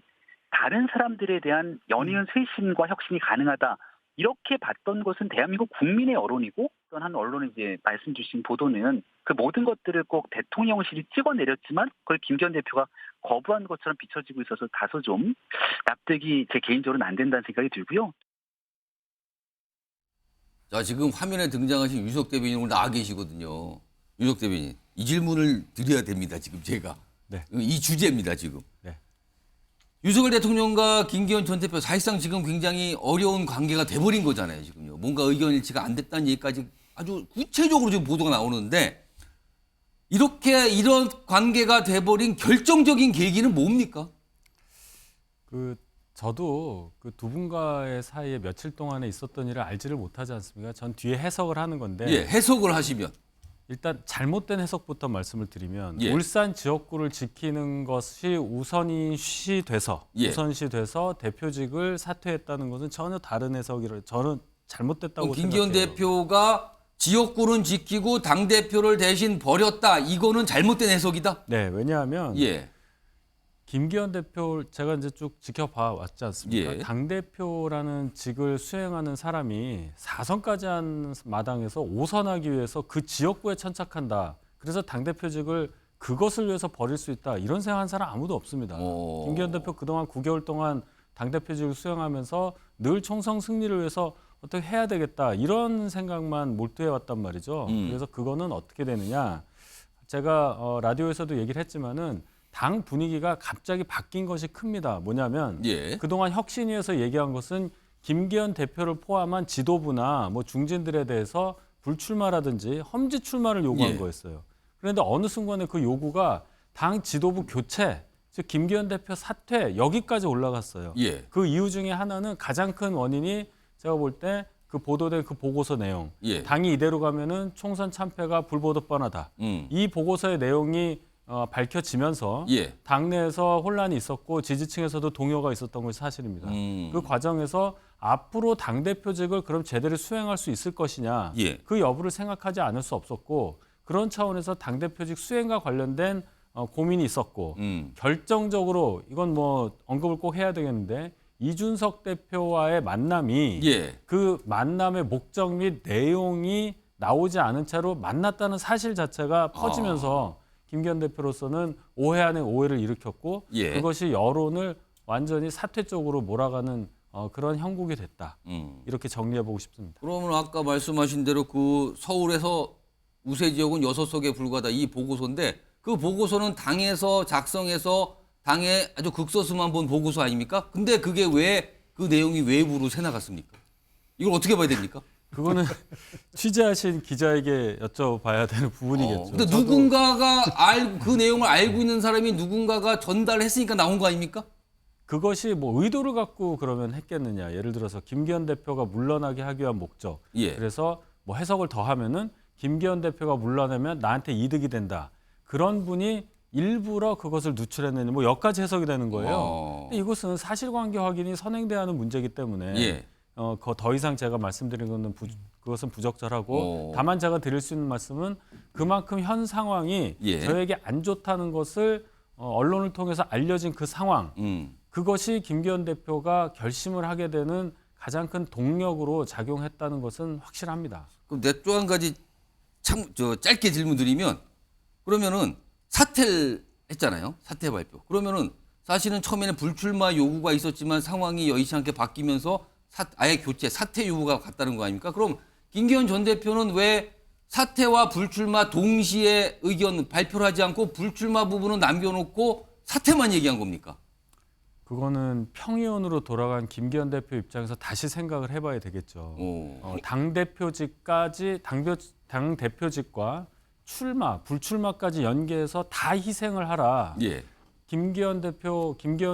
다른 사람들에 대한 연이은 쇄신과 혁신이 가능하다. 이렇게 봤던 것은 대한민국 국민의 여론이고 어떤 한 언론이 이제 말씀 주신 보도는 그 모든 것들을 꼭 대통령실이 찍어내렸지만 그걸 김기현 대표가 거부한 것처럼 비춰지고 있어서 다소 좀 납득이 제 개인적으로는 안 된다는 생각이 들고요. 자, 지금 화면에 등장하신 유석 대변인 오늘 나와 계시거든요. 유석 대변인. 이 질문을 드려야 됩니다. 지금 제가. 네. 이 주제입니다. 지금. 네. 윤석열 대통령과 김기현 전 대표 사실상 지금 굉장히 어려운 관계가 돼버린 거잖아요. 지금요. 뭔가 의견 일치가 안 됐다는 얘기까지 아주 구체적으로 지금 보도가 나오는데 이렇게 이런 관계가 돼버린 결정적인 계기는 뭡니까? 저도 그 두 분과의 사이에 며칠 동안에 있었던 일을 알지를 못하지 않습니까? 전 뒤에 해석을 하는 건데. 예, 해석을 하시면. 일단 잘못된 해석부터 말씀을 드리면 예. 울산 지역구를 지키는 것이 우선시 돼서 대표직을 사퇴했다는 것은 전혀 다른 해석이라 저는 잘못됐다고 김기현 생각해요. 대표가 지역구는 지키고 당대표를 대신 버렸다. 이거는 잘못된 해석이다? 네, 왜냐하면 예. 김기현 대표 제가 이제 쭉 지켜봐 왔지 않습니까? 예. 당대표라는 직을 수행하는 사람이 4선까지 한 마당에서 5선하기 위해서 그 지역구에 천착한다. 그래서 당대표직을 그것을 위해서 버릴 수 있다. 이런 생각한 사람 아무도 없습니다. 김기현 대표 그동안 9개월 동안 당대표직을 수행하면서 늘 총선 승리를 위해서 어떻게 해야 되겠다. 이런 생각만 몰두해 왔단 말이죠. 그래서 그거는 어떻게 되느냐. 제가 라디오에서도 얘기를 했지만은 당 분위기가 갑자기 바뀐 것이 큽니다. 뭐냐면 그동안 혁신위에서 얘기한 것은 김기현 대표를 포함한 지도부나 뭐 중진들에 대해서 불출마라든지 험지 출마를 요구한 거였어요. 그런데 어느 순간에 그 요구가 당 지도부 교체, 즉 김기현 대표 사퇴 여기까지 올라갔어요. 그 이유 중에 하나는 가장 큰 원인이 제가 볼 때 그 보도된 그 보고서 내용. 당이 이대로 가면은 총선 참패가 불보듯 뻔하다. 이 보고서의 내용이 밝혀지면서 당내에서 혼란이 있었고 지지층에서도 동요가 있었던 것이 사실입니다. 그 과정에서 앞으로 당대표직을 그럼 제대로 수행할 수 있을 것이냐 그 여부를 생각하지 않을 수 없었고 그런 차원에서 당대표직 수행과 관련된 고민이 있었고 결정적으로 이건 뭐 언급을 꼭 해야 되겠는데 이준석 대표와의 만남이 그 만남의 목적 및 내용이 나오지 않은 채로 만났다는 사실 자체가 퍼지면서 김기현 대표로서는 오해 아닌 오해를 일으켰고 그것이 여론을 완전히 사퇴 쪽으로 몰아가는 그런 형국이 됐다. 이렇게 정리해보고 싶습니다. 그러면 아까 말씀하신 대로 그 서울에서 우세 지역은 6석에 불과하다 이 보고서인데 그 보고서는 당에서 작성해서 당에 아주 극소수만 본 보고서 아닙니까? 근데 그게 왜 그 내용이 외부로 새나갔습니까? 이걸 어떻게 봐야 됩니까? 그거는 취재하신 기자에게 여쭤봐야 되는 부분이겠죠. 근데 누군가가 그 내용을 알고 있는 사람이 누군가가 전달했으니까 나온 거 아닙니까? 그것이 뭐 의도를 갖고 그러면 했겠느냐. 예를 들어서 김기현 대표가 물러나게 하기 위한 목적. 그래서 뭐 해석을 더 하면은 김기현 대표가 물러나면 나한테 이득이 된다. 그런 분이 일부러 그것을 누출했느냐. 뭐 여기까지 해석이 되는 거예요. 근데 이것은 사실관계 확인이 선행돼야 하는 문제이기 때문에 더 이상 제가 말씀드린 것은 그것은 부적절하고 다만 제가 드릴 수 있는 말씀은 그만큼 현 상황이 저에게 안 좋다는 것을 언론을 통해서 알려진 그 상황 그것이 김기현 대표가 결심을 하게 되는 가장 큰 동력으로 작용했다는 것은 확실합니다. 그럼 또 한 가지 짧게 질문 드리면 그러면은 사퇴를 했잖아요. 사퇴 발표. 그러면은 사실은 처음에는 불출마 요구가 있었지만 상황이 여의치 않게 바뀌면서 아예 교체, 사퇴 요구가 갔다는 거 아닙니까? 그럼 김기현 전 대표는 왜 사퇴와 불출마 동시에 의견 발표를 하지 않고 불출마 부분은 남겨놓고 사퇴만 얘기한 겁니까? 그거는 평의원으로 돌아간 김기현 대표 입장에서 다시 생각을 해봐야 되겠죠. 당 대표직과 출마, 불출마까지 연계해서 다 희생을 하라. 예. 김기현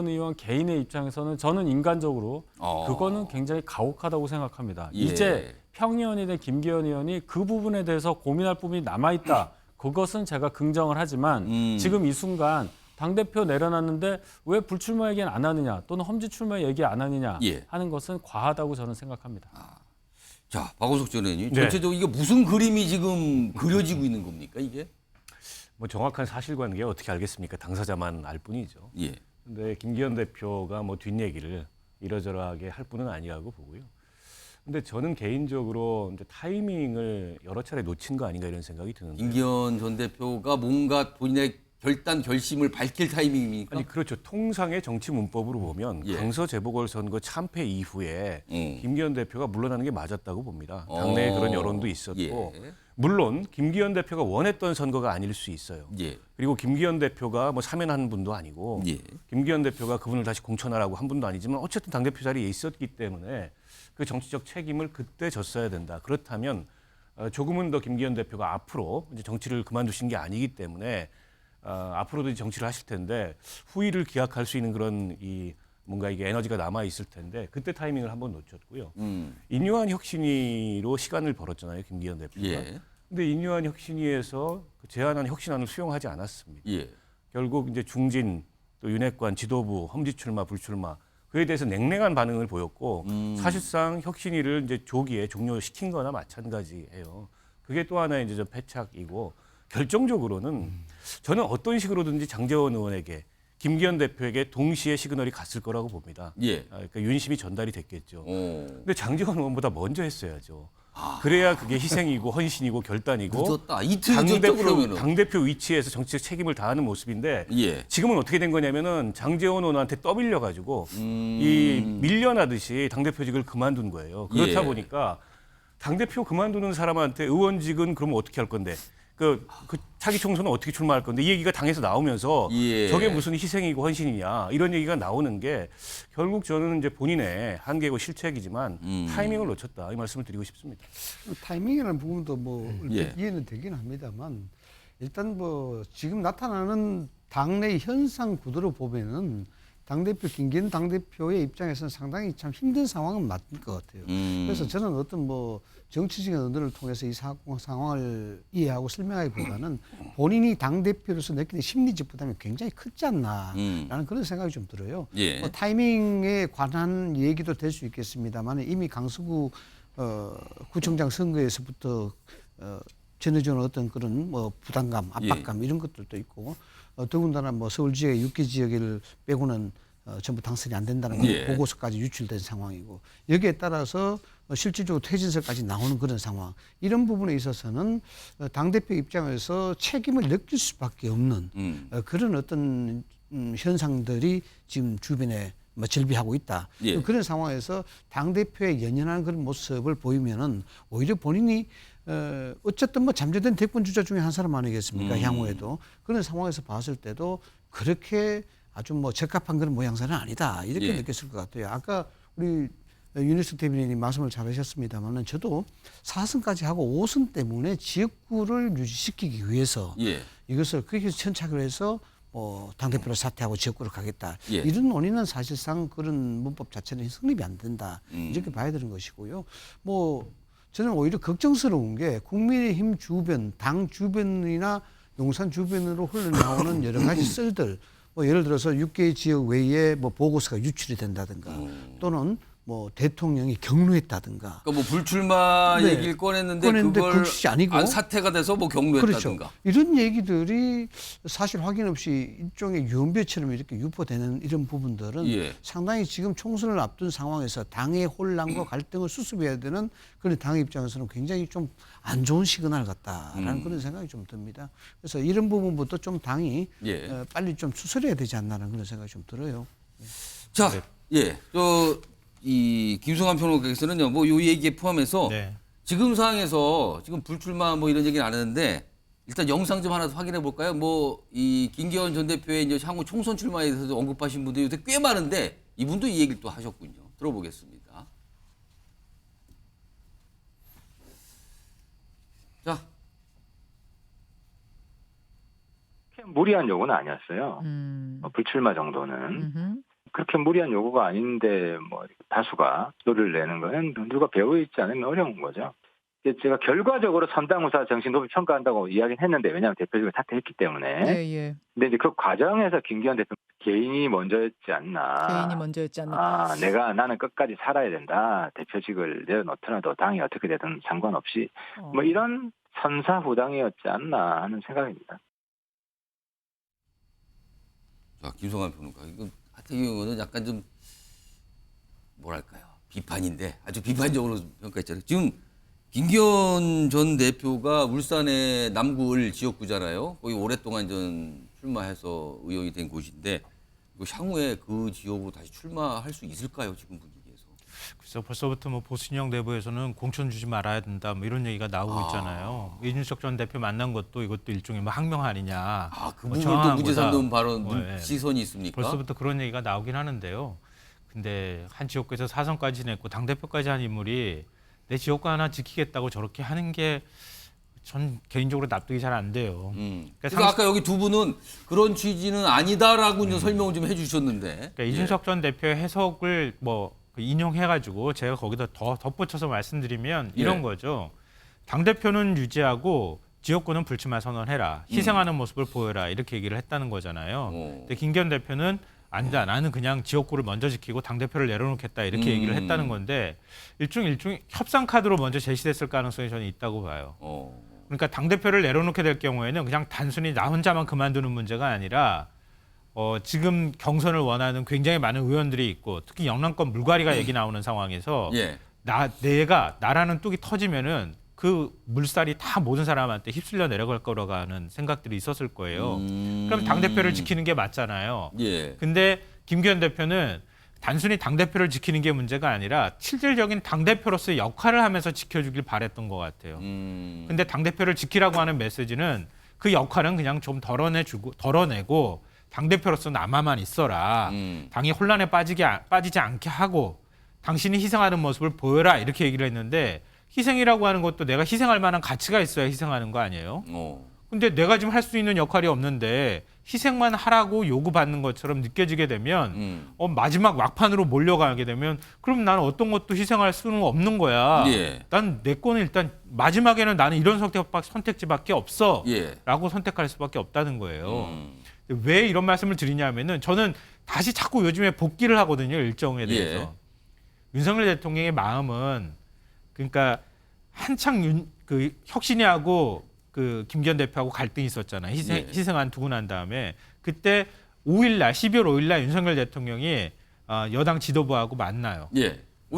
의원 개인의 입장에서는 저는 인간적으로 그거는 굉장히 가혹하다고 생각합니다. 예. 이제 평의원이 된 김기현 의원이 그 부분에 대해서 고민할 부분이 남아있다. 그것은 제가 긍정을 하지만 지금 이 순간 당대표 내려놨는데 왜 불출마 얘기는 안 하느냐 또는 험지 출마 얘기 안 하느냐 예. 하는 것은 과하다고 저는 생각합니다. 자, 박원석 전 의원님, 네. 전체적으로 이게 무슨 그림이 지금 그려지고 있는 겁니까, 이게? 뭐 정확한 사실관계 어떻게 알겠습니까? 당사자만 알 뿐이죠. 예. 근데 김기현 대표가 뭐 뒷얘기를 이러저러하게 할 뿐은 아니라고 보고요. 근데 저는 개인적으로 이제 타이밍을 여러 차례 놓친 거 아닌가 이런 생각이 드는데. 김기현 전 대표가 뭔가 본인의 결심을 밝힐 타이밍입니까? 아니 그렇죠. 통상의 정치 문법으로 보면 예. 강서 재보궐선거 참패 이후에 김기현 대표가 물러나는 게 맞았다고 봅니다. 당내에 그런 여론도 있었고 예. 물론 김기현 대표가 원했던 선거가 아닐 수 있어요. 예. 그리고 김기현 대표가 뭐 사면한 분도 아니고 예. 김기현 대표가 그분을 다시 공천하라고 한 분도 아니지만 어쨌든 당대표 자리에 있었기 때문에 그 정치적 책임을 그때 졌어야 된다. 그렇다면 조금은 더 김기현 대표가 앞으로 이제 정치를 그만두신 게 아니기 때문에 앞으로도 정치를 하실 텐데 후위를 기약할 수 있는 그런 뭔가 이게 에너지가 남아 있을 텐데 그때 타이밍을 한번 놓쳤고요. 인요한 혁신위로 시간을 벌었잖아요, 김기현 대표가. 예. 근데 인요한 혁신위에서 그 제안한 혁신안을 수용하지 않았습니다. 예. 결국 이제 중진 또 윤핵관 지도부 험지 출마 불출마 그에 대해서 냉랭한 반응을 보였고 사실상 혁신위를 이제 조기에 종료시킨 거나 마찬가지예요. 그게 또 하나의 이제 좀 패착이고 결정적으로는 저는 어떤 식으로든지 장제원 의원에게 김기현 대표에게 동시에 시그널이 갔을 거라고 봅니다. 예. 그러니까 윤심이 전달이 됐겠죠. 근데 장제원 의원보다 먼저 했어야죠. 그래야 그게 희생이고 헌신이고 결단이고 늦었다. 이틀 늦었죠, 그러면은. 당대표 위치에서 정치적 책임을 다하는 모습인데 지금은 어떻게 된 거냐면은 장제원 의원한테 떠밀려가지고 이 밀려나듯이 당대표직을 그만둔 거예요. 그렇다 보니까 당대표 그만두는 사람한테 의원직은 그러면 어떻게 할 건데 그 차기 총선은 어떻게 출마할 건데 이 얘기가 당에서 나오면서 저게 무슨 희생이고 헌신이냐 이런 얘기가 나오는 게 결국 저는 이제 본인의 한계고 실책이지만 타이밍을 놓쳤다 이 말씀을 드리고 싶습니다. 타이밍이라는 부분도 뭐 이해는 되긴 합니다만 일단 뭐 지금 나타나는 당내 현상 구도로 보면은 당대표 김기현 당대표의 입장에서는 상당히 참 힘든 상황은 맞을 것 같아요. 그래서 저는 어떤 뭐 정치적인 언어를 통해서 이 상황을 이해하고 설명하기보다는 본인이 당대표로서 느끼는 심리적 부담이 굉장히 크지 않나라는 그런 생각이 좀 들어요. 예. 뭐 타이밍에 관한 얘기도 될 수 있겠습니다만 이미 강서구 구청장 선거에서부터 전해주는 어떤 그런 뭐 부담감, 압박감 이런 것들도 있고 더군다나 뭐 서울 지역의 6개 지역을 빼고는 전부 당선이 안 된다는 보고서까지 유출된 상황이고 여기에 따라서 실질적으로 퇴진설까지 나오는 그런 상황 이런 부분에 있어서는 당대표 입장에서 책임을 느낄 수밖에 없는 그런 어떤 현상들이 지금 주변에 절비하고 있다. 그런 상황에서 당대표의 연연한 그런 모습을 보이면은 오히려 본인이 어쨌든 뭐 잠재된 대권 주자 중에 한 사람 아니겠습니까? 향후에도 그런 상황에서 봤을 때도 그렇게 아주 뭐 적합한 그런 모양새는 아니다 이렇게 느꼈을 것 같아요. 아까 우리 윤희숙 대변인이 말씀을 잘하셨습니다만은 저도 4선까지 하고 5선 때문에 지역구를 유지시키기 위해서 이것을 그렇게 천착을 해서 당대표로 사퇴하고 지역구로 가겠다. 이런 논의는 사실상 그런 문법 자체는 성립이 안 된다. 이렇게 봐야 되는 것이고요. 뭐 저는 오히려 걱정스러운 게 국민의힘 주변, 당 주변이나 용산 주변으로 흘러나오는 여러 가지 썰들, 뭐 예를 들어서 6개 지역 외에 뭐 보고서가 유출이 된다든가 또는 뭐 대통령이 경로했다든가. 그러니까 뭐 불출마 얘기를 꺼냈는데 그걸 그것이 아니고 사퇴가 돼서 뭐 경로했다든가. 그렇죠. 이런 얘기들이 사실 확인 없이 일종의 유언비어처럼 이렇게 유포되는 이런 부분들은 상당히 지금 총선을 앞둔 상황에서 당의 혼란과 갈등을 수습해야 되는 그런 당의 입장에서는 굉장히 좀 안 좋은 시그널 같다라는 그런 생각이 좀 듭니다. 그래서 이런 부분부터 좀 당이 빨리 좀 수설해야 되지 않나라는 그런 생각이 좀 들어요. 자, 이 김성환 평론가께서는요, 뭐 요 얘기에 포함해서 지금 상황에서 지금 불출마 뭐 이런 얘기는 안 하는데 일단 영상 좀 하나 확인해 볼까요? 뭐 이 김기현 전 대표의 이제 향후 총선 출마에 대해서 언급하신 분들이 요새 꽤 많은데 이분도 이 얘기를 또 하셨군요. 들어보겠습니다. 자. 무리한 요구는 아니었어요. 불출마 정도는. 그렇게 무리한 요구가 아닌데 뭐 다수가 소리를 내는 거는 누가 배워 있지 않으면 어려운 거죠. 제가 결과적으로 선당후사 정신 높이 평가한다고 이야기는 했는데 왜냐하면 대표직을 사퇴했기 때문에. 근데 이제 그 과정에서 김기현 대표 개인이 먼저였지 않나. 개인이 먼저였지 않나. 나는 끝까지 살아야 된다. 대표직을 내려놓더라도 당이 어떻게 되든 상관없이 뭐 이런 선사후당이었지 않나 하는 생각입니다. 자, 김성환 평론가. 이거 하태경 의원은 약간 좀 뭐랄까요. 비판인데 아주 비판적으로 평가했잖아요. 지금 김기현 전 대표가 울산의 남구을 지역구잖아요. 거기 오랫동안 전 출마해서 의원이 된 곳인데 향후에 그 지역으로 다시 출마할 수 있을까요? 지금 분위기에서. 그래서 벌써부터 뭐 보수진영 내부에서는 공천 주지 말아야 된다 뭐 이런 얘기가 나오고 있잖아요. 이준석 전 대표 만난 것도 이것도 일종의 뭐 항명 아니냐. 그 부분도 무죄삼동 발언 시선이 있습니까? 벌써부터 그런 얘기가 나오긴 하는데요. 근데 한 지역구에서 사선까지 지냈고 당대표까지 한 인물이 내 지역구 하나 지키겠다고 저렇게 하는 게 전 개인적으로 납득이 잘 안 돼요. 그러니까 아까 여기 두 분은 그런 취지는 아니다라고 이제 설명을 좀 해주셨는데. 그러니까 이준석 전 대표의 해석을 뭐 인용해가지고 제가 거기다 더 덧붙여서 말씀드리면 이런 거죠. 당대표는 유지하고 지역구는 불출마 선언해라. 희생하는 모습을 보여라. 이렇게 얘기를 했다는 거잖아요. 근데 김기현 대표는 아니다. 나는 그냥 지역구를 먼저 지키고 당대표를 내려놓겠다. 이렇게 얘기를 했다는 건데 일종의 협상 카드로 먼저 제시됐을 가능성이 저는 있다고 봐요. 그러니까 당대표를 내려놓게 될 경우에는 그냥 단순히 나 혼자만 그만두는 문제가 아니라 지금 경선을 원하는 굉장히 많은 의원들이 있고 특히 영남권 물갈이가 얘기 나오는 상황에서 나라는 뚝이 터지면은 그 물살이 다 모든 사람한테 휩쓸려 내려갈 거라고 하는 생각들이 있었을 거예요. 그럼 당대표를 지키는 게 맞잖아요. 근데 김기현 대표는 단순히 당대표를 지키는 게 문제가 아니라 실질적인 당대표로서의 역할을 하면서 지켜주길 바랬던 것 같아요. 근데 당대표를 지키라고 하는 메시지는 그 역할은 그냥 좀 덜어내고 당대표로서 남아만 있어라. 당이 혼란에 빠지지 않게 하고 당신이 희생하는 모습을 보여라. 이렇게 얘기를 했는데 희생이라고 하는 것도 내가 희생할 만한 가치가 있어야 희생하는 거 아니에요? 근데 내가 지금 할 수 있는 역할이 없는데 희생만 하라고 요구받는 것처럼 느껴지게 되면 마지막 막판으로 몰려가게 되면 그럼 나는 어떤 것도 희생할 수는 없는 거야. 난 내 거는 일단 마지막에는 나는 이런 선택지밖에 없어. 라고 선택할 수밖에 없다는 거예요. 왜 이런 말씀을 드리냐면은 저는 다시 자꾸 요즘에 복귀를 하거든요. 일정에 대해서. 윤석열 대통령의 마음은 그러니까 한창 혁신이하고 그 김기현 대표하고 갈등이 있었잖아요. 희생안 두고 난 다음에 그때 12월 5일날 윤석열 대통령이 여당 지도부하고 만나요.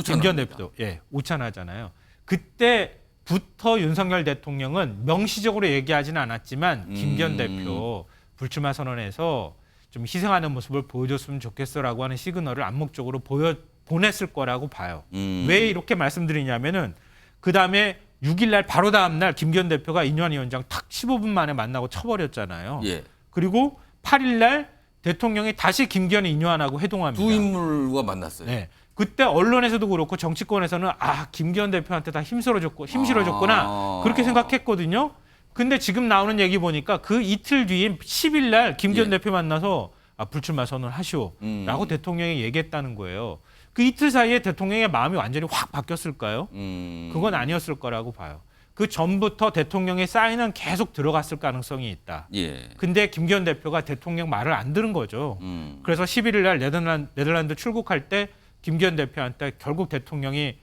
김기현 대표도 오찬하잖아요. 그때부터 윤석열 대통령은 명시적으로 얘기하지는 않았지만 김기현 대표 불출마 선언에서 좀 희생하는 모습을 보여줬으면 좋겠어라고 하는 시그널을 암묵적으로 보냈을 거라고 봐요. 왜 이렇게 말씀드리냐면은 그 다음에 6일날 바로 다음날 김기현 대표가 인유한 위원장 탁 15분 만에 만나고 쳐버렸잖아요. 그리고 8일날 대통령이 다시 김기현이 인유한하고 회동합니다. 두 인물과 만났어요. 그때 언론에서도 그렇고 정치권에서는 김기현 대표한테 다 힘실어줬구나 그렇게 생각했거든요. 근데 지금 나오는 얘기 보니까 그 이틀 뒤인 10일날 김기현 대표 만나서 불출마 선언하시오라고 대통령이 얘기했다는 거예요. 그 이틀 사이에 대통령의 마음이 완전히 확 바뀌었을까요? 그건 아니었을 거라고 봐요. 그 전부터 대통령의 사인은 계속 들어갔을 가능성이 있다. 근데 김기현 대표가 대통령 말을 안 들은 거죠. 그래서 11일 날 네덜란드 출국할 때 김기현 대표한테 결국 대통령이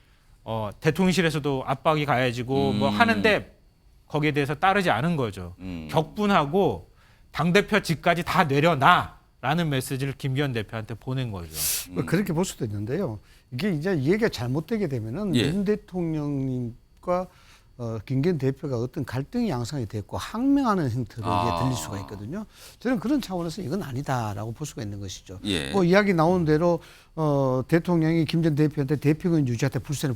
대통령실에서도 압박이 가해지고 뭐 하는데 거기에 대해서 따르지 않은 거죠. 격분하고 당대표직까지 다 내려놔라는 메시지를 김기현 대표한테 보낸 거죠. 그렇게 볼 수도 있는데요. 이게 이제 얘기가 잘못되게 되면은 윤 대통령님과 김기현 대표가 어떤 갈등이 양상이 됐고 항명하는 형태로 이게 들릴 수가 있거든요. 저는 그런 차원에서 이건 아니다라고 볼 수가 있는 것이죠. 뭐 이야기 나온 대로 대통령이 김 전 대표한테 대표권 유지한테 울산에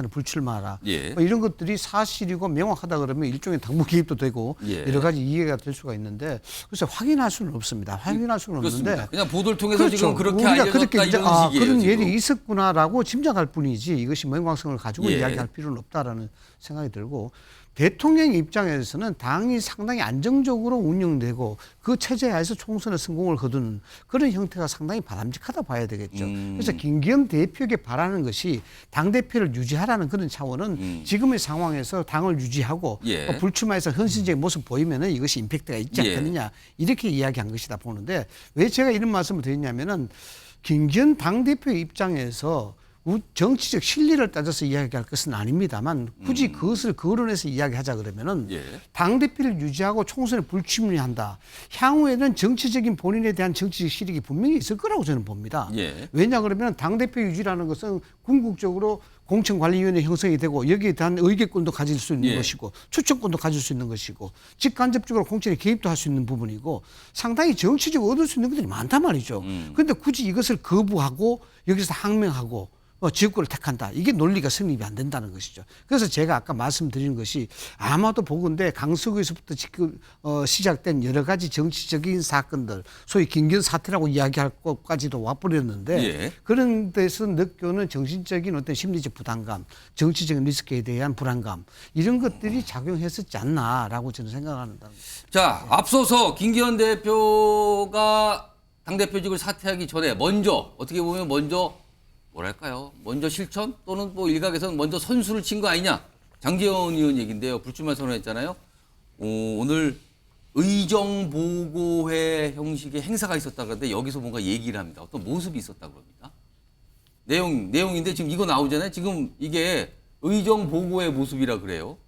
불출마하라. 예. 뭐 이런 것들이 사실이고 명확하다 그러면 일종의 당무 개입도 되고 예. 여러 가지 이해가 될 수가 있는데 글쎄 확인할 수는 없습니다. 확인할 수는 그렇습니다. 없는데 그냥 보도를 통해서 그렇죠. 지금 그렇게 우리가 알려졌다 그렇게 이런 이제 식이에요. 그런 지금. 일이 있었구나라고 짐작할 뿐이지 이것이 명확성을 가지고 예. 이야기할 필요는 없다라는 생각이 들고 대통령 입장에서는 당이 상당히 안정적으로 운영되고 그 체제 하에서 총선에 성공을 거두는 그런 형태가 상당히 바람직하다 봐야 되겠죠. 그래서 김기현 대표에게 바라는 것이 당대표를 유지하라는 그런 차원은 지금의 상황에서 당을 유지하고 예. 불출마해서 헌신적인 모습 보이면은 이것이 임팩트가 있지 예. 않겠느냐 이렇게 이야기한 것이다 보는데 왜 제가 이런 말씀을 드리냐면은 김기현 당대표 입장에서 정치적 실리를 따져서 이야기할 것은 아닙니다만 굳이 그것을 거론해서 이야기하자 그러면은 예. 당대표를 유지하고 총선에 불출마한다. 향후에는 정치적인 본인에 대한 정치적 실익이 분명히 있을 거라고 저는 봅니다. 예. 왜냐 그러면 당대표 유지라는 것은 궁극적으로 공천관리위원회 형성이 되고 여기에 대한 의결권도 가질 수 있는 예. 것이고 추천권도 가질 수 있는 것이고 직간접적으로 공천에 개입도 할 수 있는 부분이고 상당히 정치적으로 얻을 수 있는 것들이 많단 말이죠. 그런데 굳이 이것을 거부하고 여기서 항명하고 지역구를 택한다. 이게 논리가 성립이 안 된다는 것이죠. 그래서 제가 아까 말씀드린 것이 아마도 보건대 강서구에서부터 지금 시작된 여러 가지 정치적인 사건들, 소위 김기현 사태라고 이야기할 것까지도 와버렸는데 예. 그런 데서 느껴오는 정신적인 어떤 심리적 부담감, 정치적인 리스크에 대한 불안감 이런 것들이 작용했었지 않나라고 저는 생각합니다. 자, 앞서서 김기현 대표가 당대표직을 사퇴하기 전에 먼저 어떻게 보면 뭐랄까요? 먼저 실천 또는 뭐 일각에서는 먼저 선수를 친 거 아니냐? 장제원 의원 얘기인데요. 불출마 선언했잖아요. 오늘 의정보고회 형식의 행사가 있었다 그러는데 여기서 뭔가 얘기를 합니다. 어떤 모습이 있었다 그럽니다. 내용인데 지금 이거 나오잖아요. 지금 이게 의정보고회 모습이라 그래요.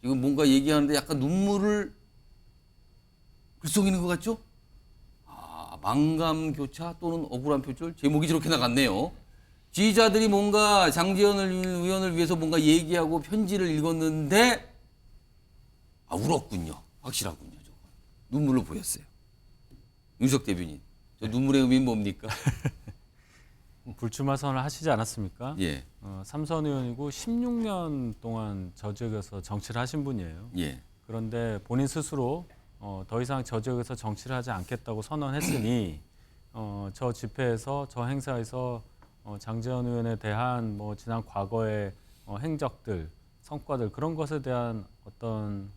지금 뭔가 얘기하는데 약간 눈물을 글썽이는 것 같죠? 망감교차 또는 억울한 표절 제목이 저렇게 나갔네요. 지지자들이 뭔가 장제원 의원을 위해서 뭔가 얘기하고 편지를 읽었는데 울었군요. 확실하군요. 저거. 눈물로 보였어요. 윤석 대변인. 저 눈물의 의미는 뭡니까? 불출마 선언을 하시지 않았습니까? 예. 삼선 의원이고 16년 동안 저 지역에서 정치를 하신 분이에요. 예. 그런데 본인 스스로 더 이상 저 지역에서 정치를 하지 않겠다고 선언했으니 저 집회에서 저 행사에서 장제원 의원에 대한 뭐 지난 과거의 행적들, 성과들 그런 것에 대한 어떤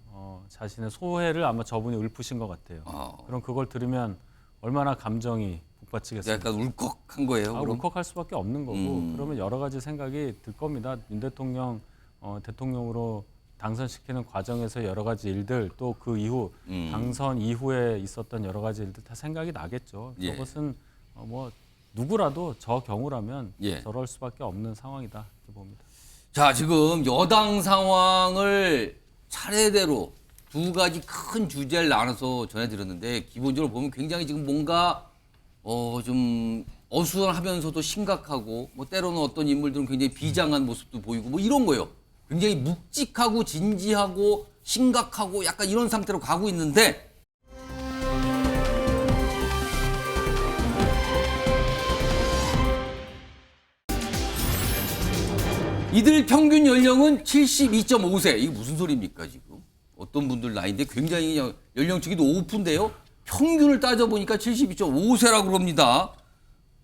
자신의 소회를 아마 저분이 읊으신 것 같아요. 그럼 그걸 들으면 얼마나 감정이 북받치겠습니까? 약간 울컥한 거예요. 그럼? 울컥할 수밖에 없는 거고 그러면 여러 가지 생각이 들 겁니다. 윤 대통령 대통령으로 당선시키는 과정에서 여러 가지 일들 또 그 이후 당선 이후에 있었던 여러 가지 일들 다 생각이 나겠죠. 예. 저것은 뭐 누구라도 저 경우라면 예. 저럴 수밖에 없는 상황이다 이렇게 봅니다. 자, 지금 여당 상황을 차례대로 두 가지 큰 주제를 나눠서 전해드렸는데 기본적으로 보면 굉장히 지금 뭔가 좀 어수선하면서도 심각하고 뭐 때로는 어떤 인물들은 굉장히 비장한 모습도 보이고 뭐 이런 거예요. 굉장히 묵직하고 진지하고 심각하고 약간 이런 상태로 가고 있는데 이들 평균 연령은 72.5세. 이게 무슨 소리입니까 지금? 어떤 분들 나이인데 굉장히 그냥 연령층이 높은데요. 평균을 따져보니까 72.5세라고 그럽니다.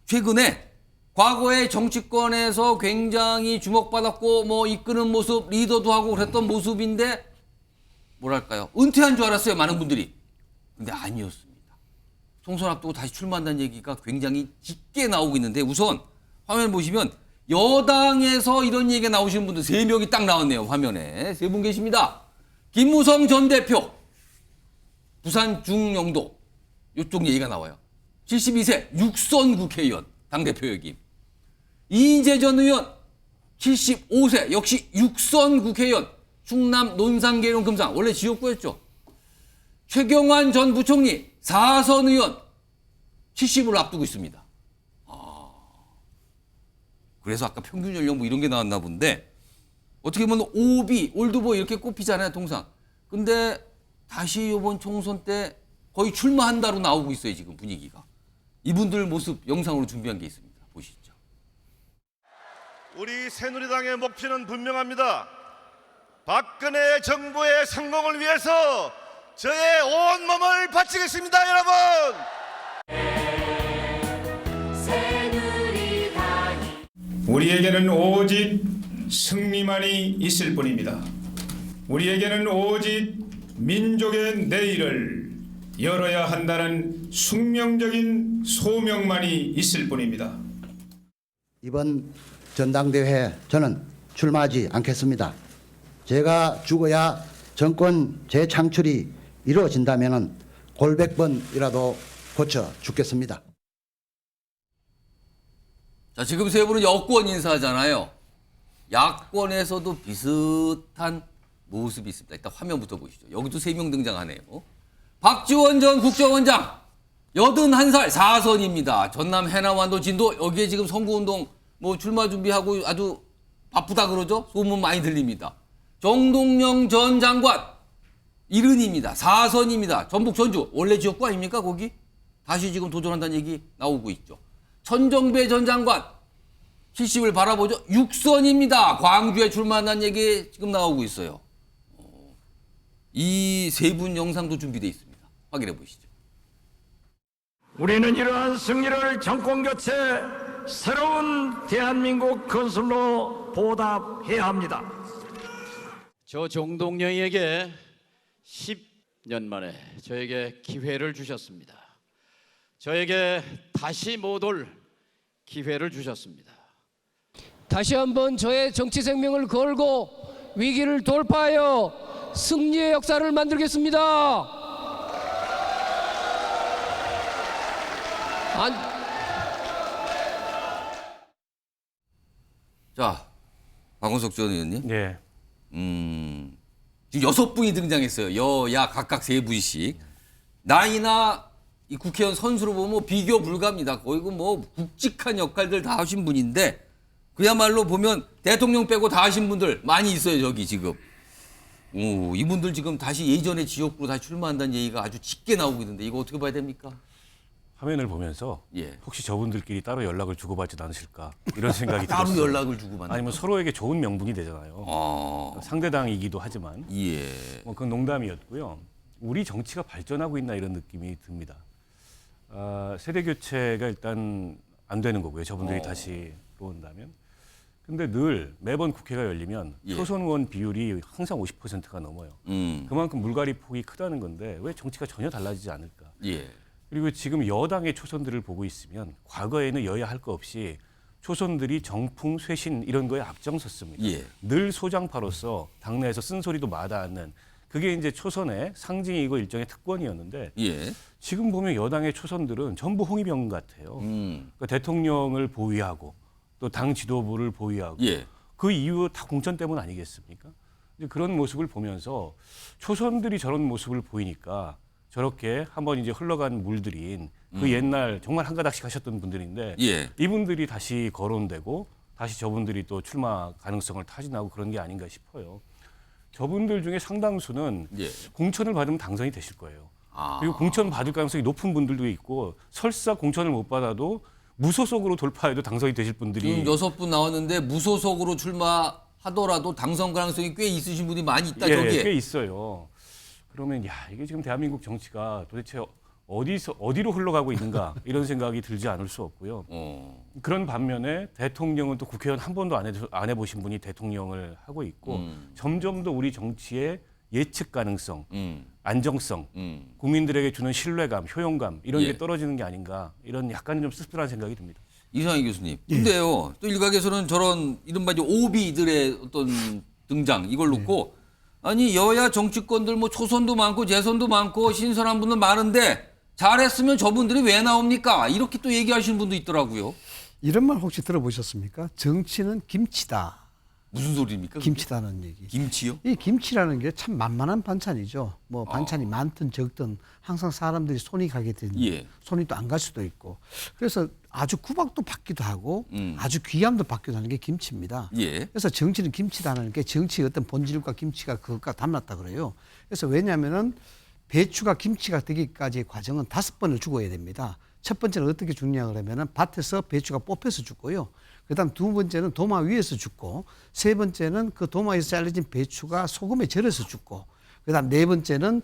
최근에 과거에 정치권에서 굉장히 주목받았고 뭐 이끄는 모습, 리더도 하고 그랬던 모습인데 뭐랄까요? 은퇴한 줄 알았어요, 많은 분들이. 근데 아니었습니다. 총선 앞두고 다시 출마한다는 얘기가 굉장히 짙게 나오고 있는데 우선 화면 보시면 여당에서 이런 얘기가 나오시는 분들 3명이 딱 나왔네요, 화면에. 3분 계십니다. 김무성 전 대표, 부산 중영도 이쪽 얘기가 나와요. 72세 육선 국회의원, 당대표 역임. 이인재 전 의원 75세 역시 육선 국회의원 충남 논산계룡 금산 원래 지역구였죠. 최경환 전 부총리 4선 의원 70을 앞두고 있습니다. 그래서 아까 평균 연령 뭐 이런 게 나왔나 본데 어떻게 보면 오비, 올드보이 이렇게 꼽히잖아요 통상. 근데 다시 이번 총선 때 거의 출마한다로 나오고 있어요, 지금 분위기가. 이분들 모습 영상으로 준비한 게 있습니다. 보시죠. 우리 새누리당의 목표는 분명합니다. 박근혜 정부의 성공을 위해서 저의 온몸을 바치겠습니다, 여러분. 우리에게는 오직 승리만이 있을 뿐입니다. 우리에게는 오직 민족의 내일을 열어야 한다는 숙명적인 소명만이 있을 뿐입니다. 이번 전당대회에 저는 출마하지 않겠습니다. 제가 죽어야 정권 재창출이 이루어진다면 골백번이라도 고쳐 죽겠습니다. 자, 지금 세 분은 여권 인사잖아요. 야권에서도 비슷한 모습이 있습니다. 일단 화면부터 보시죠. 여기도 3명 등장하네요. 박지원 전 국정원장 81살 4선입니다. 전남 해남완도 진도 여기에 지금 선거운동 뭐 출마 준비하고 아주 바쁘다 그러죠. 소문 많이 들립니다. 정동영 전 장관 70입니다. 4선입니다. 전북 전주 원래 지역구 아닙니까 거기? 다시 지금 도전한다는 얘기 나오고 있죠. 천정배 전 장관 70을 바라보죠. 6선입니다. 광주에 출마한다는 얘기 지금 나오고 있어요. 이 세 분 영상도 준비되어 있습니다. 확인해 보시죠. 우리는 이러한 승리를 정권교체, 새로운 대한민국 건설로 보답해야 합니다. 저 정동영에게 10년 만에 저에게 기회를 주셨습니다. 저에게 다시 못 올 기회를 주셨습니다. 다시 한번 저의 정치 생명을 걸고 위기를 돌파하여 승리의 역사를 만들겠습니다. 자, 박원석 전 의원님. 네. 지금 6분이 등장했어요. 여야 각각 3분씩. 나이나 이 국회의원 선수로 보면 비교 불가합니다. 거의 뭐 굵직한 역할들 다 하신 분인데 그야말로 보면 대통령 빼고 다 하신 분들 많이 있어요, 저기 지금. 이분들 지금 다시 예전의 지역구로 다시 출마한다는 얘기가 아주 짙게 나오고 있는데 이거 어떻게 봐야 됩니까? 화면을 보면서 혹시 저분들끼리 따로 연락을 주고받지 않으실까 이런 생각이 들었어요. 따로 연락을 주고받는 아니면 서로에게 좋은 명분이 되잖아요. 상대당이기도 하지만 뭐 그건 농담이었고요. 우리 정치가 발전하고 있나 이런 느낌이 듭니다. 세대 교체가 일단 안 되는 거고요. 저분들이 다시 들어온다면. 근데 늘 매번 국회가 열리면 초선 의원 비율이 항상 50%가 넘어요. 그만큼 물갈이 폭이 크다는 건데 왜 정치가 전혀 달라지지 않을까? 그리고 지금 여당의 초선들을 보고 있으면 과거에는 여야 할 거 없이 초선들이 정풍, 쇄신 이런 거에 앞장섰습니다. 늘 소장파로서 당내에서 쓴소리도 마다않는 그게 이제 초선의 상징이고 일종의 특권이었는데 지금 보면 여당의 초선들은 전부 홍위병 같아요. 그러니까 대통령을 보위하고 또 당 지도부를 보위하고 그 이유 다 공천 때문 아니겠습니까? 이제 그런 모습을 보면서 초선들이 저런 모습을 보이니까 저렇게 한번 이제 흘러간 물들인 그 옛날 정말 한 가닥씩 하셨던 분들인데 이분들이 다시 거론되고 다시 저분들이 또 출마 가능성을 타진하고 그런 게 아닌가 싶어요. 저분들 중에 상당수는 공천을 받으면 당선이 되실 거예요. 그리고 공천 받을 가능성이 높은 분들도 있고 설사 공천을 못 받아도 무소속으로 돌파해도 당선이 되실 분들이 지금 6분 나왔는데 무소속으로 출마하더라도 당선 가능성이 꽤 있으신 분이 많이 있다. 저기에. 꽤 있어요. 그러면 이게 지금 대한민국 정치가 도대체 어디로 흘러가고 있는가 이런 생각이 들지 않을 수 없고요. 그런 반면에 대통령은 또 국회의원 한 번도 안 해보신 분이 대통령을 하고 있고 점점 더 우리 정치의 예측 가능성, 안정성, 국민들에게 주는 신뢰감, 효용감 이런 게 떨어지는 게 아닌가 이런 약간 좀 씁쓸한 생각이 듭니다. 이상희 교수님. 근데요, 또 일각에서는 저런 이른바 이제 오비들의 어떤 등장 이걸 놓고 아니 여야 정치권들 뭐 초선도 많고 재선도 많고 신선한 분들 많은데 잘했으면 저분들이 왜 나옵니까? 이렇게 또 얘기하시는 분도 있더라고요. 이런 말 혹시 들어보셨습니까? 정치는 김치다. 무슨 소리입니까? 김치다는 얘기. 김치요? 이 김치라는 게 참 만만한 반찬이죠. 뭐 반찬이 많든 적든 항상 사람들이 손이 가게 되는 손이 또 안 갈 수도 있고. 그래서 아주 구박도 받기도 하고 아주 귀함도 받기도 하는 게 김치입니다. 그래서 정치는 김치다는 게 정치의 어떤 본질과 김치가 그것과 닮았다 그래요. 그래서 왜냐하면은 배추가 김치가 되기까지의 과정은 5번을 죽어야 됩니다. 첫 번째는 어떻게 죽냐 그러면은 밭에서 배추가 뽑혀서 죽고요. 그다음 두 번째는 도마 위에서 죽고, 세 번째는 그 도마에서 잘라진 배추가 소금에 절여서 죽고, 그다음 네 번째는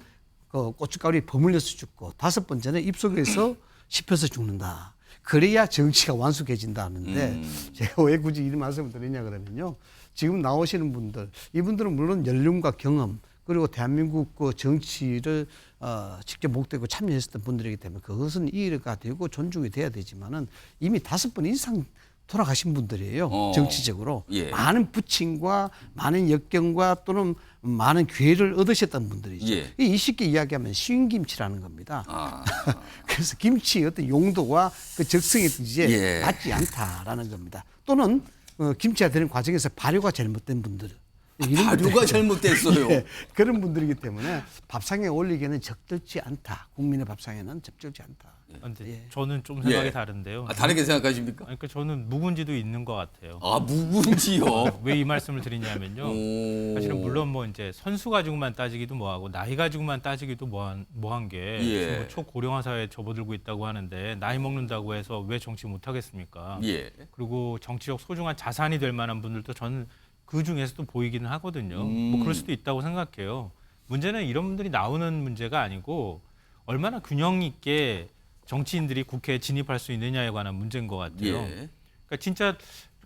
그 고춧가루에 버물려서 죽고, 다섯 번째는 입속에서 씹혀서 죽는다. 그래야 정치가 완숙해진다는데 제가 왜 굳이 이 말씀을 드리냐 그러면요. 지금 나오시는 분들, 이분들은 물론 연륜과 경험 그리고 대한민국 그 정치를 직접 목도하고 참여했었던 분들이기 때문에 그것은 이해가 되고 존중이 돼야 되지만은 이미 5번 이상 돌아가신 분들이에요. 정치적으로. 예. 많은 부친과 많은 역경과 또는 많은 기회를 얻으셨던 분들이죠. 예. 이 쉽게 이야기하면 쉬운 김치라는 겁니다. 아. 그래서 김치의 어떤 용도와 그 적성에 이제 예. 맞지 않다라는 겁니다. 또는 김치가 되는 과정에서 발효가 잘못된 분들. 발효가 잘못됐어요. 예, 그런 분들이기 때문에 밥상에 올리기에는 적절치 않다. 국민의 밥상에는 적절치 않다. 근데 저는 좀 생각이 예. 다른데요. 다르게 생각하십니까? 그러니까 저는 묵은지도 있는 것 같아요. 아, 묵은지요? 왜 이 말씀을 드리냐면요. 사실은 물론 뭐 이제 선수 가지고만 따지기도 뭐하고 나이 가지고만 따지기도 뭐한 게 예. 지금 뭐 초고령화 사회에 접어들고 있다고 하는데 나이 먹는다고 해서 왜 정치 못 하겠습니까? 예. 그리고 정치적 소중한 자산이 될 만한 분들도 저는 그 중에서도 보이기는 하거든요. 뭐 그럴 수도 있다고 생각해요. 문제는 이런 분들이 나오는 문제가 아니고 얼마나 균형 있게 정치인들이 국회에 진입할 수 있느냐에 관한 문제인 것 같아요. 예. 그러니까 진짜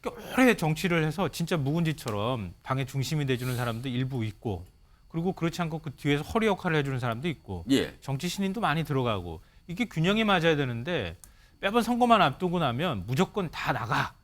이렇게 오래 정치를 해서 진짜 묵은지처럼 당의 중심이 돼주는 사람도 일부 있고, 그리고 그렇지 않고 그 뒤에서 허리 역할을 해주는 사람도 있고, 예. 정치 신인도 많이 들어가고, 이게 균형이 맞아야 되는데 매번 선거만 앞두고 나면 무조건 다 나가,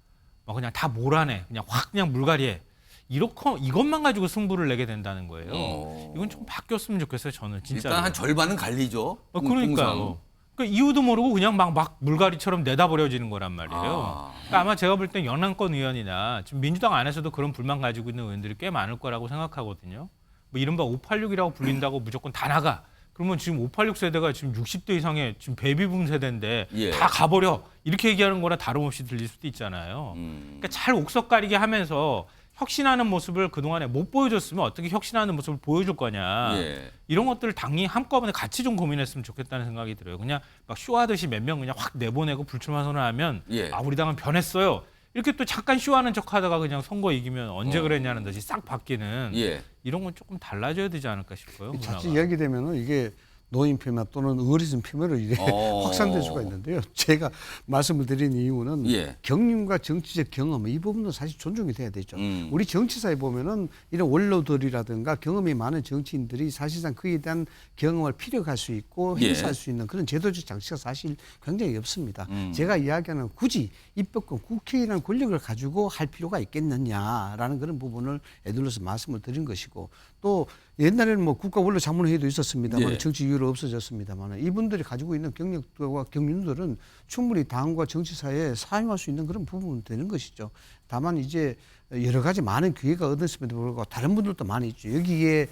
막 그냥 다 몰아내, 그냥 확 그냥 물갈이해. 이것만 가지고 승부를 내게 된다는 거예요. 이건 좀 바뀌었으면 좋겠어요, 저는 진짜. 일단 한 절반은 갈리죠. 그러니까요. 그러니까 이유도 모르고 그냥 막 물갈이처럼 내다버려지는 거란 말이에요. 그러니까 아마 제가 볼 땐 영남권 의원이나 지금 민주당 안에서도 그런 불만 가지고 있는 의원들이 꽤 많을 거라고 생각하거든요. 뭐 이른바 586이라고 불린다고 무조건 다 나가. 그러면 지금 586 세대가 지금 60대 이상의 지금 베이비붐 세대인데 예. 다 가버려. 이렇게 얘기하는 거랑 다름없이 들릴 수도 있잖아요. 그러니까 잘 옥석 가리게 하면서 혁신하는 모습을 그동안에 못 보여줬으면 어떻게 혁신하는 모습을 보여줄 거냐. 예. 이런 것들을 당연히 한꺼번에 같이 좀 고민했으면 좋겠다는 생각이 들어요. 그냥 막 쇼하듯이 몇 명 그냥 확 내보내고 불출마 선언하면 예. 아 우리 당은 변했어요. 이렇게 또 잠깐 쇼하는 척하다가 그냥 선거 이기면 언제 그랬냐는 듯이 싹 바뀌는 예. 이런 건 조금 달라져야 되지 않을까 싶어요. 자칫 이야기되면은 이게 노인 폄하 또는 어리순 폄하로 이래 확산될 수가 있는데요. 제가 말씀을 드린 이유는 예. 경륜과 정치적 경험 이 부분은 사실 존중이 돼야 되죠. 우리 정치사에 보면은 이런 원로들이라든가 경험이 많은 정치인들이 사실상 그에 대한 경험을 피력할 수 있고 행사할 수 있는 그런 제도적 장치가 사실 굉장히 없습니다. 제가 이야기하는 굳이 입법권 국회의라는 권력을 가지고 할 필요가 있겠느냐라는 그런 부분을 애둘러서 말씀을 드린 것이고, 또 옛날에는 뭐 국가 원로 자문회의도 있었습니다만 예. 정치 이유로 없어졌습니다만 이분들이 가지고 있는 경력과 경륜들은 충분히 당과 정치사에 사용할 수 있는 그런 부분이 되는 것이죠. 다만 이제 여러 가지 많은 기회가 얻었음에도 불구하고 다른 분들도 많이 있죠. 여기에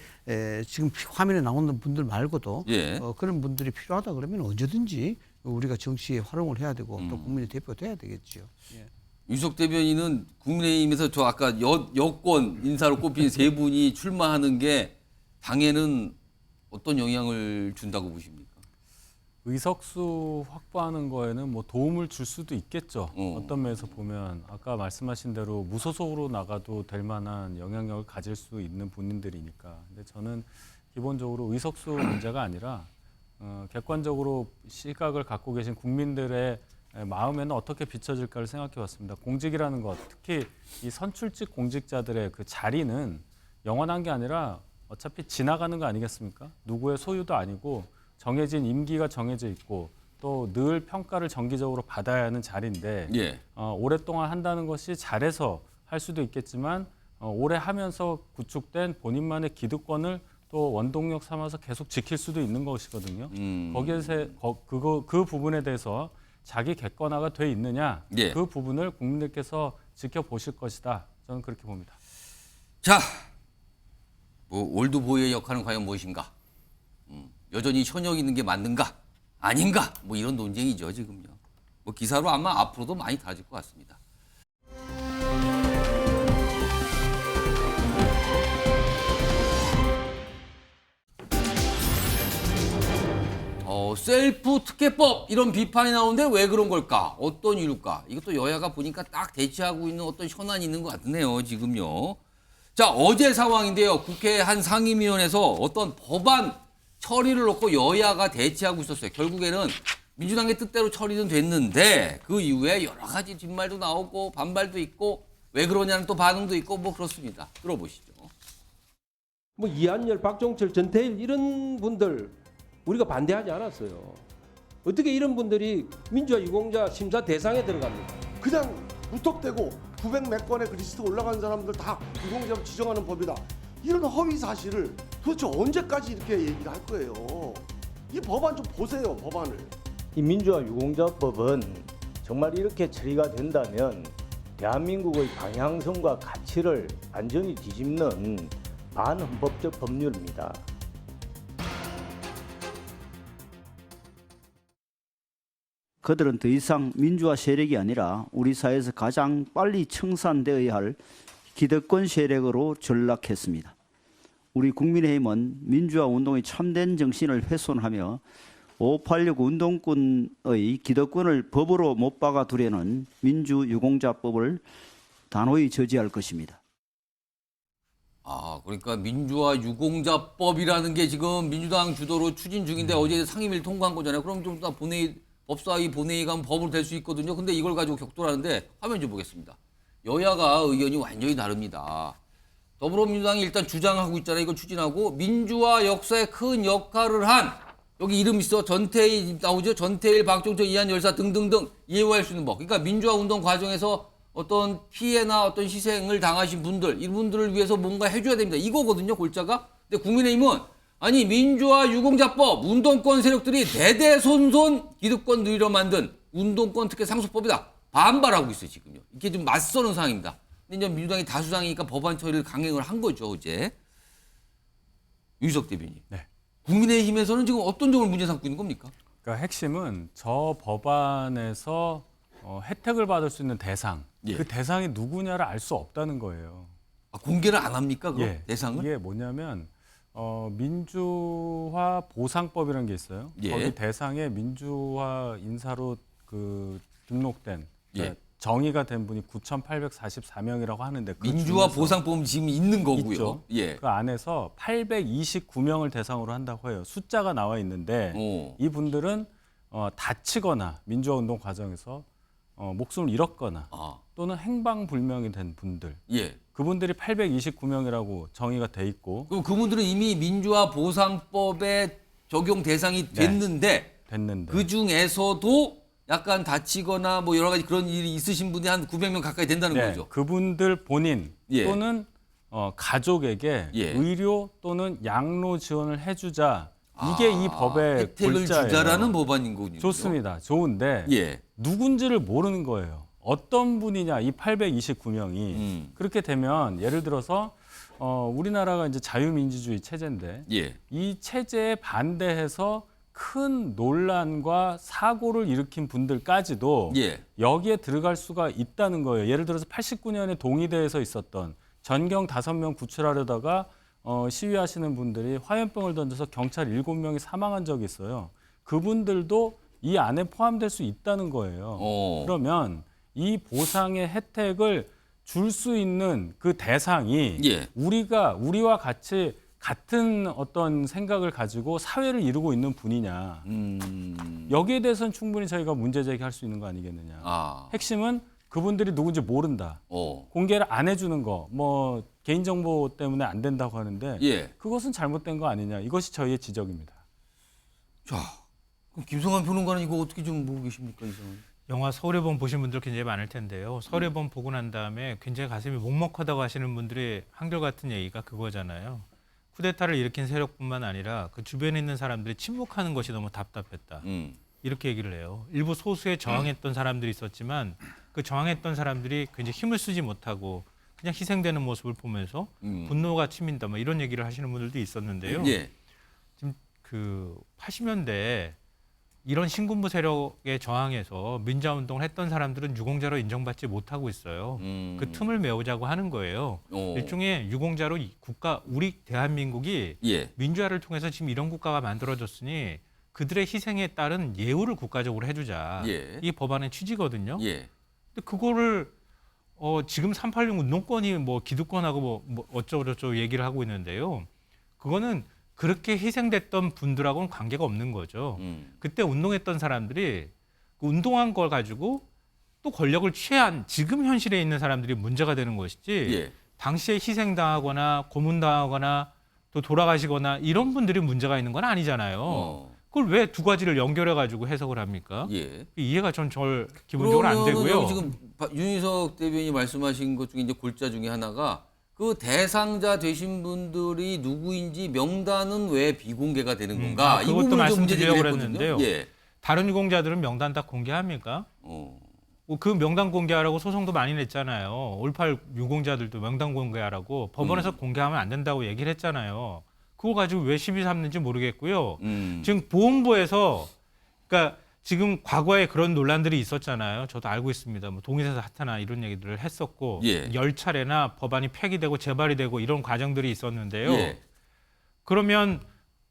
지금 화면에 나오는 분들 말고도 예. 그런 분들이 필요하다 그러면 언제든지 우리가 정치에 활용을 해야 되고 또 국민의 대표가 돼야 되겠죠. 예. 윤석 대변인은 국민의힘에서 저 아까 여권 인사로 꼽힌 세 분이 출마하는 게 당에는 어떤 영향을 준다고 보십니까? 의석수 확보하는 거에는 뭐 도움을 줄 수도 있겠죠. 어떤 면에서 보면 아까 말씀하신 대로 무소속으로 나가도 될 만한 영향력을 가질 수 있는 본인들이니까. 근데 저는 기본적으로 의석수 문제가 아니라 객관적으로 시각을 갖고 계신 국민들의 마음에는 어떻게 비춰질까를 생각해 봤습니다. 공직이라는 것, 특히 이 선출직 공직자들의 그 자리는 영원한 게 아니라 어차피 지나가는 거 아니겠습니까? 누구의 소유도 아니고 정해진 임기가 정해져 있고 또 늘 평가를 정기적으로 받아야 하는 자리인데 예. 오랫동안 한다는 것이 잘해서 할 수도 있겠지만 오래 하면서 구축된 본인만의 기득권을 또 원동력 삼아서 계속 지킬 수도 있는 것이거든요. 거기에서 그 부분에 대해서 자기 객관화가 돼 있느냐, 예. 그 부분을 국민들께서 지켜보실 것이다. 저는 그렇게 봅니다. 자, 뭐 올드보이의 역할은 과연 무엇인가? 여전히 현역 있는 게 맞는가? 아닌가? 뭐 이런 논쟁이죠, 지금요. 뭐 기사로 아마 앞으로도 많이 달라질 것 같습니다. 셀프 특혜법 이런 비판이 나오는데 왜 그런 걸까? 어떤 이유일까? 이것도 여야가 보니까 딱 대치하고 있는 어떤 현안이 있는 것 같네요, 지금요. 자, 어제 상황인데요. 국회 한 상임위원회에서 어떤 법안 처리를 놓고 여야가 대치하고 있었어요. 결국에는 민주당의 뜻대로 처리는 됐는데 그 이후에 여러 가지 뒷말도 나오고 반발도 있고 왜 그러냐는 또 반응도 있고 뭐 그렇습니다. 들어보시죠. 뭐 이한열, 박종철, 전태일 이런 분들 우리가 반대하지 않았어요. 어떻게 이런 분들이 민주화 유공자 심사 대상에 들어갑니까? 그냥 무턱대고 900몇 건의 그 리스트 올라간 사람들 다 유공자로 지정하는 법이다. 이런 허위 사실을 도대체 언제까지 이렇게 얘기를 할 거예요. 이 법안 좀 보세요, 법안을. 이 민주화 유공자법은 정말 이렇게 처리가 된다면 대한민국의 방향성과 가치를 완전히 뒤집는 반헌법적 법률입니다. 그들은 더 이상 민주화 세력이 아니라 우리 사회에서 가장 빨리 청산되어야 할 기득권 세력으로 전락했습니다. 우리 국민의힘은 민주화 운동의 참된 정신을 훼손하며 586 운동권의 기득권을 법으로 못 박아두려는 민주유공자법을 단호히 저지할 것입니다. 아, 그러니까 민주화 유공자법이라는 게 지금 민주당 주도로 추진 중인데 어제 상임위를 통과한 거잖아요. 그럼 좀 더 법사위 본회의 가면 법으로 될 수 있거든요. 근데 이걸 가지고 격돌하는데 화면 좀 보겠습니다. 여야가 의견이 완전히 다릅니다. 더불어민주당이 일단 주장하고 있잖아요. 이걸 추진하고 민주화 역사에 큰 역할을 한 여기 이름 있어. 전태일 나오죠. 전태일, 박종철, 이한 열사 등등등 예우할 수 있는 법. 그러니까 민주화 운동 과정에서 어떤 피해나 어떤 희생을 당하신 분들, 이분들을 위해서 뭔가 해줘야 됩니다. 이거거든요, 골자가. 근데 국민의힘은 아니 민주화 유공자법, 운동권 세력들이 대대손손 기득권 누리려 만든 운동권 특혜 상속법이다. 반발하고 있어요, 지금요. 이게 좀 맞서는 상황입니다. 근데 이제 민주당이 다수당이니까 법안 처리를 강행을 한 거죠, 어제. 윤석 대변인. 네. 국민의힘에서는 지금 어떤 점을 문제 삼고 있는 겁니까? 그러니까 핵심은 저 법안에서 혜택을 받을 수 있는 대상, 예. 그 대상이 누구냐를 알 수 없다는 거예요. 아, 공개를 안 합니까? 그럼 예. 대상을? 이게 뭐냐면 민주화 보상법이라는 게 있어요. 예. 거기 대상에 민주화 인사로 그 등록된 예. 정의가 된 분이 9,844명이라고 하는데 그 민주화 중에서 보상법은 지금 있는 거고요. 있죠. 예. 그 안에서 829명을 대상으로 한다고 해요. 숫자가 나와 있는데 이분들은 다치거나 민주화 운동 과정에서 목숨을 잃었거나 또는 행방불명이 된 분들. 예. 그분들이 829명이라고 정의가 돼 있고. 그럼 그분들은 이미 민주화 보상법에 적용 대상이 됐는데, 그 중에서도 약간 다치거나 뭐 여러 가지 그런 일이 있으신 분이 한 900명 가까이 된다는 거죠. 그분들 본인 또는 가족에게 의료 또는 양로 지원을 해주자. 이게 이 법의 혜택을 골자예요. 주자라는 법안인 거군요. 좋습니다. 좋은데 누군지를 모르는 거예요. 어떤 분이냐 이 829명이 그렇게 되면 예를 들어서 우리나라가 이제 자유민주주의 체제인데 이 체제에 반대해서 큰 논란과 사고를 일으킨 분들까지도 여기에 들어갈 수가 있다는 거예요. 예를 들어서 89년에 동의대에서 있었던 전경 5명 구출하려다가 시위하시는 분들이 화염병을 던져서 경찰 7명이 사망한 적이 있어요. 그분들도 이 안에 포함될 수 있다는 거예요. 그러면 이 보상의 혜택을 줄 수 있는 그 대상이 우리와 같은 어떤 생각을 가지고 사회를 이루고 있는 분이냐. 여기에 대해서는 충분히 저희가 문제 제기할 수 있는 거 아니겠느냐. 핵심은 그분들이 누군지 모른다. 공개를 안 해주는 거. 뭐 개인정보 때문에 안 된다고 하는데 그것은 잘못된 거 아니냐. 이것이 저희의 지적입니다. 자, 그럼 김성환 평론가는 이거 어떻게 좀 보고 계십니까? 이 상황? 영화 서울의 봄 보신 분들 굉장히 많을 텐데요. 서울의 봄 보고 난 다음에 굉장히 가슴이 먹먹하다고 하시는 분들이 한결같은 얘기가 그거잖아요. 쿠데타를 일으킨 세력뿐만 아니라 그 주변에 있는 사람들이 침묵하는 것이 너무 답답했다. 이렇게 얘기를 해요. 일부 소수에 저항했던 사람들이 있었지만 그 저항했던 사람들이 굉장히 힘을 쓰지 못하고 그냥 희생되는 모습을 보면서 분노가 치민다. 뭐 이런 얘기를 하시는 분들도 있었는데요. 지금 그 80년대에 이런 신군부 세력에 저항해서 민주화운동을 했던 사람들은 유공자로 인정받지 못하고 있어요. 그 틈을 메우자고 하는 거예요. 일종의 유공자로 우리 대한민국이 민주화를 통해서 지금 이런 국가가 만들어졌으니 그들의 희생에 따른 예우를 국가적으로 해주자. 예. 이 법안의 취지거든요. 예. 근데 그거를 지금 386 운동권이 뭐 기득권하고 뭐 어쩌고저쩌고 얘기를 하고 있는데요. 그거는 그렇게 희생됐던 분들하고는 관계가 없는 거죠. 그때 운동했던 사람들이 그 운동한 걸 가지고 또 권력을 취한 지금 현실에 있는 사람들이 문제가 되는 것이지 예. 당시에 희생당하거나 고문당하거나 또 돌아가시거나 이런 분들이 문제가 있는 건 아니잖아요. 그걸 왜 두 가지를 연결해 가지고 해석을 합니까? 예. 이해가 전 기본적으로 안 되고요. 지금 윤희석 대변인이 말씀하신 것 중에 이제 골자 중에 하나가 그 대상자 되신 분들이 누구인지 명단은 왜 비공개가 되는 건가? 이 그것도 부분을 좀 말씀드리려고 문제 그랬는데요. 예. 다른 유공자들은 명단 다 공개합니까? 그 명단 공개하라고 소송도 많이 냈잖아요. 올팔 유공자들도 명단 공개하라고 법원에서 공개하면 안 된다고 얘기를 했잖아요. 그거 가지고 왜 시비 삼는지 모르겠고요. 지금 보훈부에서 그러니까 지금 과거에 그런 논란들이 있었잖아요. 저도 알고 있습니다. 뭐 동의서사 사태나 이런 얘기들을 했었고 예. 10차례나 법안이 폐기되고 재발이 되고 이런 과정들이 있었는데요. 예. 그러면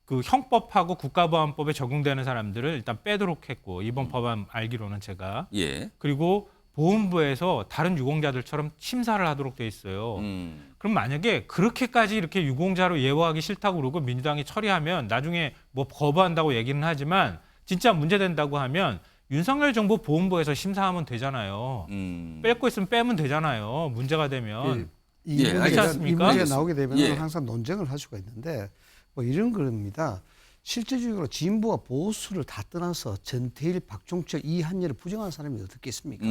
그 형법하고 국가보안법에 적용되는 사람들을 일단 빼도록 했고 이번 법안 알기로는 제가 예. 그리고 보훈부에서 다른 유공자들처럼 심사를 하도록 돼 있어요. 그럼 만약에 그렇게까지 이렇게 유공자로 예우하기 싫다고 그러고 민주당이 처리하면 나중에 뭐 거부한다고 얘기는 하지만 진짜 문제된다고 하면 윤석열 정부 보훈부에서 심사하면 되잖아요. 뺄 거 있으면 빼면 되잖아요. 문제가 되면. 이 않습니까? 문제가 나오게 되면 예. 항상 논쟁을 할 수가 있는데 뭐 이런 겁니다. 실제적으로 진보와 보수를 다 떠나서 전태일, 박종철, 이한열을 부정하는 사람이 어떻겠습니까?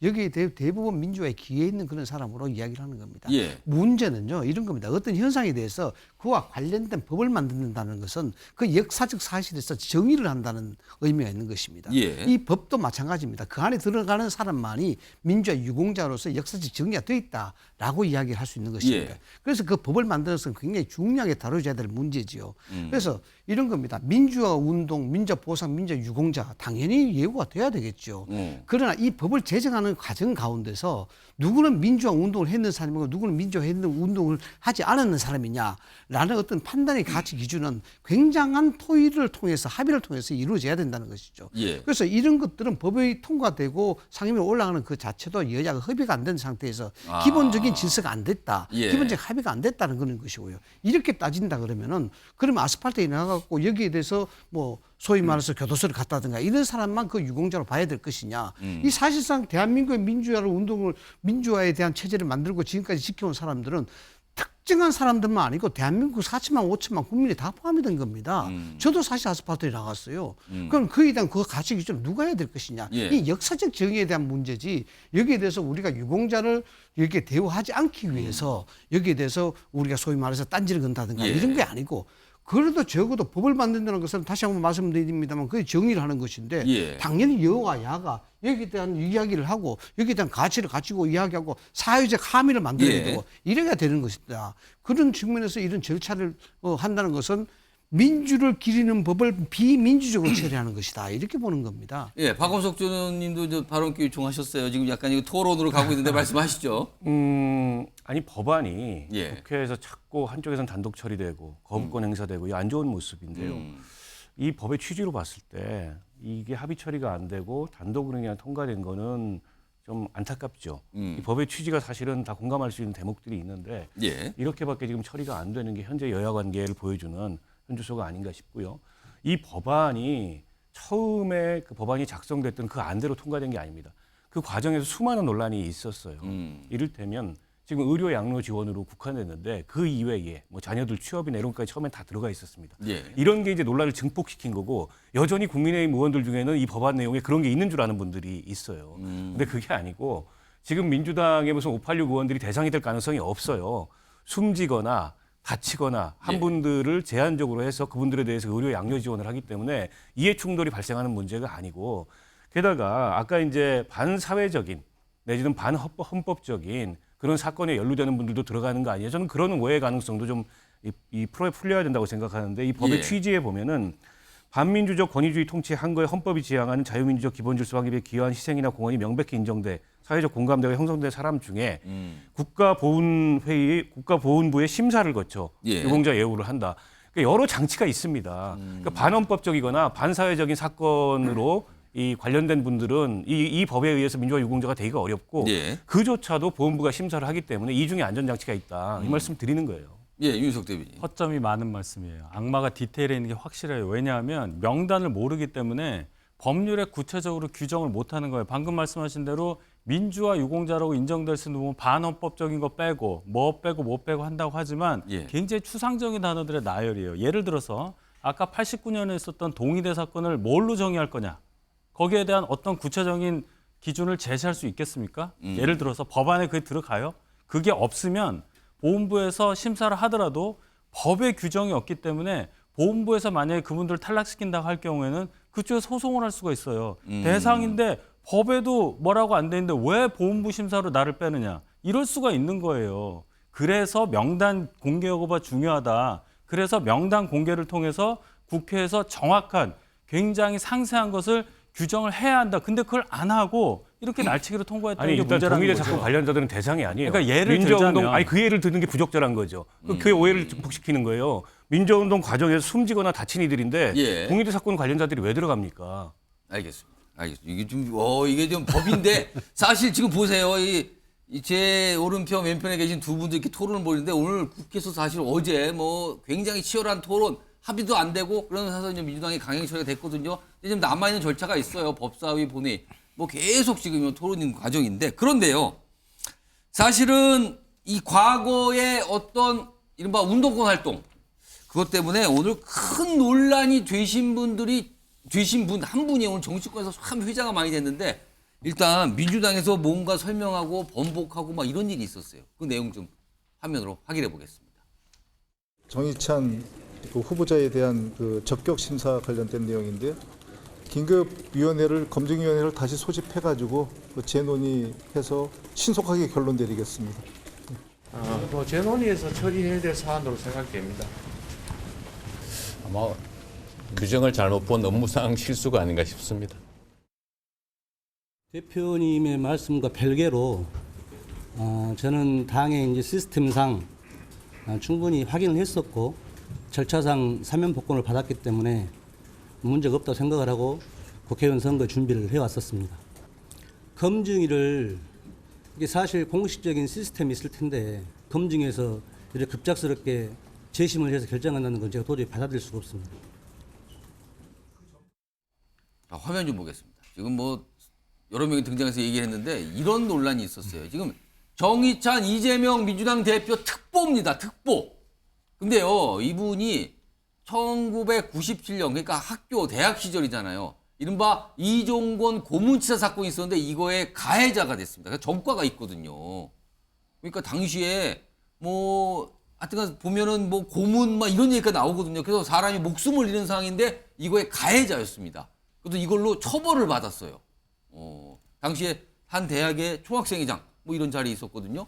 여기에 대부분 민주화에 기여 있는 그런 사람으로 이야기를 하는 겁니다. 예. 문제는요 이런 겁니다. 어떤 현상에 대해서 그와 관련된 법을 만든다는 것은 그 역사적 사실에서 정의를 한다는 의미가 있는 것입니다. 예. 이 법도 마찬가지입니다. 그 안에 들어가는 사람만이 민주화 유공자로서 역사적 정의가 되어 있다라고 이야기를 할 수 있는 것입니다. 예. 그래서 그 법을 만드는 것은 굉장히 중요하게 다뤄져야 될 문제지요. 그래서 이런 겁니다. 민주화 운동, 민주화 보상, 민주화 유공자 당연히 예우가 돼야 되겠죠. 그러나 이 법을 제정하는 과정 가운데서 누구는 민주화 운동을 했는 사람이고 누구는 민주화 했는 운동을 하지 않았는 사람이냐라는 어떤 판단의 가치 기준은 굉장한 토의를 통해서 합의를 통해서 이루어져야 된다는 것이죠. 예. 그래서 이런 것들은 법이 통과되고 상임위로 올라가는 그 자체도 여야가 협의가 안 된 상태에서 기본적인 질서가 안 됐다. 예. 기본적 합의가 안 됐다는 그런 것이고요. 이렇게 따진다 그러면은 그러면 아스팔트에 나가고 여기에 대해서 뭐 소위 말해서 교도소를 갔다든가 이런 사람만 그 유공자로 봐야 될 것이냐. 이 사실상 대한민국의 민주화에 대한 체제를 만들고 지금까지 지켜온 사람들은 특정한 사람들만 아니고 대한민국 4천만 5천만 국민이 다 포함이 된 겁니다. 저도 사실 아스팔트에 나갔어요. 그럼 그에 대한 그 가치 기준을 누가 해야 될 것이냐. 예. 이 역사적 정의에 대한 문제지 여기에 대해서 우리가 유공자를 이렇게 대우하지 않기 위해서 여기에 대해서 우리가 소위 말해서 딴지를 건다든가 예. 이런 게 아니고 그래도 적어도 법을 만든다는 것은 다시 한번 말씀드립니다만 그게 정의를 하는 것인데 예. 당연히 여와 야가 여기에 대한 이야기를 하고 여기에 대한 가치를 가지고 이야기하고 사회적 함의를 만들어야 예. 되고 이래야 되는 것이다. 그런 측면에서 이런 절차를 한다는 것은 민주를 기리는 법을 비민주적으로 처리하는 것이다. 이렇게 보는 겁니다. 예, 박원석 전 님도 이제 발언기 요청하셨어요. 지금 약간 이거 토론으로 가고 있는데 말씀하시죠. 아니 법안이 예. 국회에서 자꾸 한쪽에선 단독 처리되고 거부권 행사되고 이 안 좋은 모습인데요. 이 법의 취지로 봤을 때 이게 합의 처리가 안 되고 단독으로 그냥 통과된 거는 좀 안타깝죠. 이 법의 취지가 사실은 다 공감할 수 있는 대목들이 있는데 예. 이렇게밖에 지금 처리가 안 되는 게 현재 여야 관계를 보여주는 현주소가 아닌가 싶고요. 이 법안이 처음에 그 법안이 작성됐던 그 안대로 통과된 게 아닙니다. 그 과정에서 수많은 논란이 있었어요. 이를테면 지금 의료 양로 지원으로 국한됐는데 그 이외에 뭐 자녀들 취업이나 이런 것까지 처음엔 다 들어가 있었습니다. 예. 이런 게 이제 논란을 증폭시킨 거고 여전히 국민의힘 의원들 중에는 이 법안 내용에 그런 게 있는 줄 아는 분들이 있어요. 근데 그게 아니고 지금 민주당의 무슨 586 의원들이 대상이 될 가능성이 없어요. 숨지거나 다치거나 한 분들을 제한적으로 해서 그분들에 대해서 의료 양료 지원을 하기 때문에 이해 충돌이 발생하는 문제가 아니고 게다가 아까 이제 반사회적인 내지는 반헌법적인 그런 사건에 연루되는 분들도 들어가는 거 아니에요? 저는 그런 오해 가능성도 좀 이 프로에 풀려야 된다고 생각하는데 이 법의 예. 취지에 보면은 반민주적 권위주의 통치의 한거에 헌법이 지향하는 자유민주적 기본질서 확립에 기여한 희생이나 공헌이 명백히 인정돼 사회적 공감대가 형성된 사람 중에 국가보훈부의 심사를 거쳐 예. 유공자 예우를 한다. 그러니까 여러 장치가 있습니다. 그러니까 반헌법적이거나 반사회적인 사건으로 이 관련된 분들은 이 법에 의해서 민주화 유공자가 되기가 어렵고 예. 그조차도 보훈부가 심사를 하기 때문에 이중에 안전장치가 있다. 이 말씀 드리는 거예요. 예, 윤석 대변인. 허점이 많은 말씀이에요. 악마가 디테일에 있는 게 확실해요. 왜냐하면 명단을 모르기 때문에 법률에 구체적으로 규정을 못하는 거예요. 방금 말씀하신 대로 민주화 유공자라고 인정될 수 있는 부분 반헌법적인 거 빼고 뭐 빼고 못 빼고 한다고 하지만 예. 굉장히 추상적인 단어들의 나열이에요. 예를 들어서 아까 89년에 있었던 동의대 사건을 뭘로 정의할 거냐. 거기에 대한 어떤 구체적인 기준을 제시할 수 있겠습니까? 예를 들어서 법안에 그게 들어가요? 그게 없으면 보훈부에서 심사를 하더라도 법의 규정이 없기 때문에 보훈부에서 만약에 그분들을 탈락시킨다고 할 경우에는 그쪽에 소송을 할 수가 있어요. 대상인데 법에도 뭐라고 안 돼 있는데 왜 보훈부 심사로 나를 빼느냐. 이럴 수가 있는 거예요. 그래서 명단 공개 여부가 중요하다. 그래서 명단 공개를 통해서 국회에서 정확한 굉장히 상세한 것을 규정을 해야 한다. 근데 그걸 안 하고 이렇게 날치기로 통과했다는 아니 게 일단 문제라는 동의대 거죠. 사건 관련자들은 대상이 아니에요. 그러니까 예를 민주화운동 들자면 아니 그 예를 드는 게 부적절한 거죠. 그 오해를 증폭시키는 거예요. 민주화운동 과정에서 숨지거나 다친 이들인데 예. 동의대 사건 관련자들이 왜 들어갑니까? 알겠습니다. 이게 좀 법인데 사실 지금 보세요. 제 오른편 왼편에 계신 두 분들 이렇게 토론을 벌이는데 오늘 국회에서 사실 어제 뭐 굉장히 치열한 토론 합의도 안 되고 그러면서 이제 민주당이 강행 처리가 됐거든요. 근데 지금 남아있는 절차가 있어요. 법사위 본회의. 뭐 계속 지금 토론인 과정인데 그런데요. 사실은 이 과거의 어떤 이른바 운동권 활동 그것 때문에 오늘 큰 논란이 되신 분 한 분이 오늘 정치권에서 참 회자가 많이 됐는데 일단 민주당에서 뭔가 설명하고 번복하고 막 이런 일이 있었어요. 그 내용 좀 화면으로 확인해 보겠습니다. 정의찬 그 후보자에 대한 그 적격 심사 관련된 내용인데요. 긴급위원회를 검증위원회를 다시 소집해가지고 그 재논의해서 신속하게 결론 내리겠습니다. 뭐 재논의해서 처리해야 될 사안으로 생각됩니다. 아마 규정을 잘못 본 업무상 실수가 아닌가 싶습니다. 대표님의 말씀과 별개로 저는 당의 이제 시스템상 충분히 확인을 했었고 절차상 사면 복권을 받았기 때문에 문제가 없다고 생각을 하고 국회의원 선거 준비를 해왔었습니다. 검증위를 이게 사실 공식적인 시스템이 있을 텐데 검증에서 이렇게 급작스럽게 재심을 해서 결정한다는 건 제가 도저히 받아들일 수가 없습니다. 화면 좀 보겠습니다. 지금 뭐 여러 명이 등장해서 얘기했는데 이런 논란이 있었어요. 지금 정의찬 이재명 민주당 대표 특보입니다. 특보. 근데요, 이분이 1997년 그러니까 대학 시절이잖아요. 이른바 이종건 고문치사 사건이 있었는데 이거의 가해자가 됐습니다. 그러니까 전과가 있거든요. 그러니까 당시에 뭐 하여튼 보면은 뭐 고문 막 이런 얘기가 나오거든요. 그래서 사람이 목숨을 잃은 상황인데 이거의 가해자였습니다. 그래서 이걸로 처벌을 받았어요. 당시에 한 대학의 총학생회장 뭐 이런 자리에 있었거든요.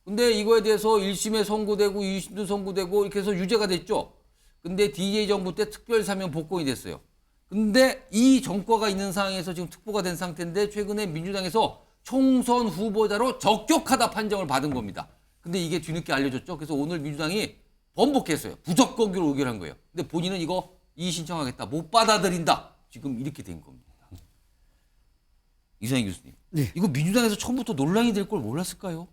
근데 이거에 대해서 1심에 선고되고 2심도 선고되고 이렇게 해서 유죄가 됐죠. 근데 DJ 정부 때 특별 사면 복권이 됐어요. 근데 이 전과가 있는 상황에서 지금 특보가 된 상태인데 최근에 민주당에서 총선 후보자로 적격하다 판정을 받은 겁니다. 근데 이게 뒤늦게 알려졌죠. 그래서 오늘 민주당이 번복했어요. 부적격으로 의결한 거예요. 근데 본인은 이거 이의 신청하겠다. 못 받아들인다. 지금 이렇게 된 겁니다. 이상희 교수님. 네. 이거 민주당에서 처음부터 논란이 될 걸 몰랐을까요?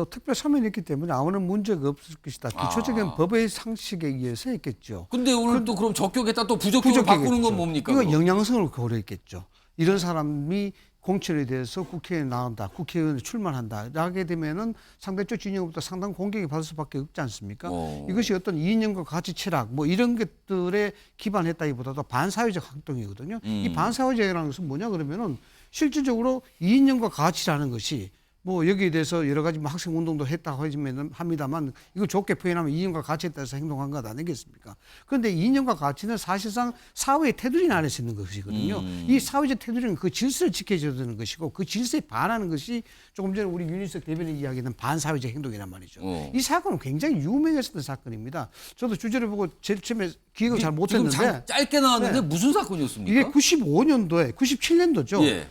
특별 사면이 있기 때문에 아무런 문제가 없을 것이다. 기초적인 법의 상식에 의해서 했겠죠. 근데 오늘 또 그럼 적격했다 또 부적격으로 바꾸는 건 뭡니까? 이거 영향성을 고려했겠죠. 이런 사람이 공천에 대해서 국회에 나온다, 국회의원에 출마한다. 하게 되면은 상대적 진영부터 상당 공격이 받을 수밖에 없지 않습니까? 이것이 어떤 이념과 가치 철학 뭐 이런 것들에 기반했다기보다도 반사회적 활동이거든요. 이 반사회적이라는 것은 뭐냐 그러면은 실질적으로 이념과 가치라는 것이 뭐 여기에 대해서 여러 가지 학생 운동도 했다고 합니다만 이걸 좋게 표현하면 이념과 가치에 따라서 행동한 것 아니겠습니까? 그런데 이념과 가치는 사실상 사회의 테두리 안에서 있는 것이거든요. 이 사회적 테두리는 그 질서를 지켜줘야 되는 것이고 그 질서에 반하는 것이 조금 전에 우리 윤희석 대변인 이야기는 반사회적 행동이란 말이죠. 이 사건은 굉장히 유명했었던 사건입니다. 저도 주제를 보고 제일 처음에 기억을 잘 못했는데 지금 짧게 나왔는데 네. 무슨 사건이었습니까? 이게 95년도에 97년도죠. 예.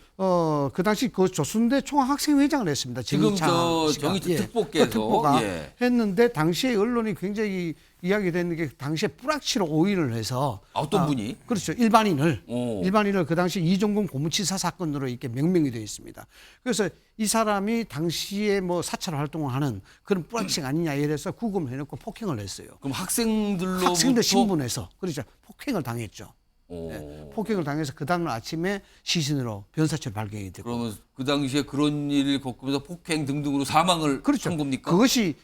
그 당시 그 조순대 총학생회장을 했습니다. 지금 저 정의찬 특보께서 특보가 했는데 당시에 언론이 굉장히 이야기되는 게 당시에 뿌락치로 오인을 해서 어떤 분이? 그렇죠. 일반인을 그 당시 이종근 고무치사 사건으로 이렇게 명명이 되어 있습니다. 그래서 이 사람이 당시에 뭐 사찰 활동을 하는 그런 뿌락치가 아니냐 이래서 구금을 해놓고 폭행을 했어요. 그럼 학생들 신분에서 그렇죠. 폭행을 당했죠. 네, 폭행을 당해서 그 다음날 아침에 시신으로 변사체로 발견이 되고. 그러면 그 당시에 그런 일을 겪으면서 폭행 등등으로 사망을 한 겁니까? 그것이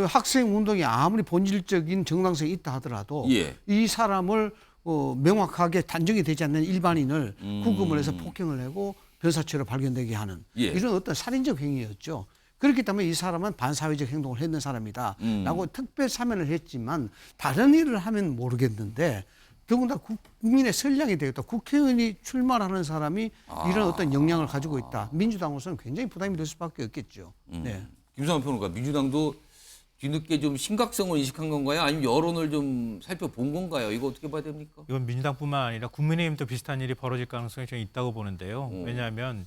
학생 운동이 아무리 본질적인 정당성이 있다 하더라도 이 사람을 명확하게 단정이 되지 않는 일반인을 구금을 해서 폭행을 하고 변사체로 발견되게 하는 이런 어떤 살인적 행위였죠. 그렇기 때문에 이 사람은 반사회적 행동을 했는 사람이다 라고 특별 사면을 했지만 다른 일을 하면 모르겠는데 더군다나 국민의 선량이 되겠다. 국회의원이 출마하는 사람이 이런 어떤 역량을 가지고 있다. 민주당으로서는 굉장히 부담이 될 수밖에 없겠죠. 네. 김성환 평론가, 민주당도 뒤늦게 좀 심각성을 인식한 건가요? 아니면 여론을 좀 살펴본 건가요? 이거 어떻게 봐야 됩니까? 이건 민주당뿐만 아니라 국민의힘도 비슷한 일이 벌어질 가능성이 좀 있다고 보는데요. 왜냐하면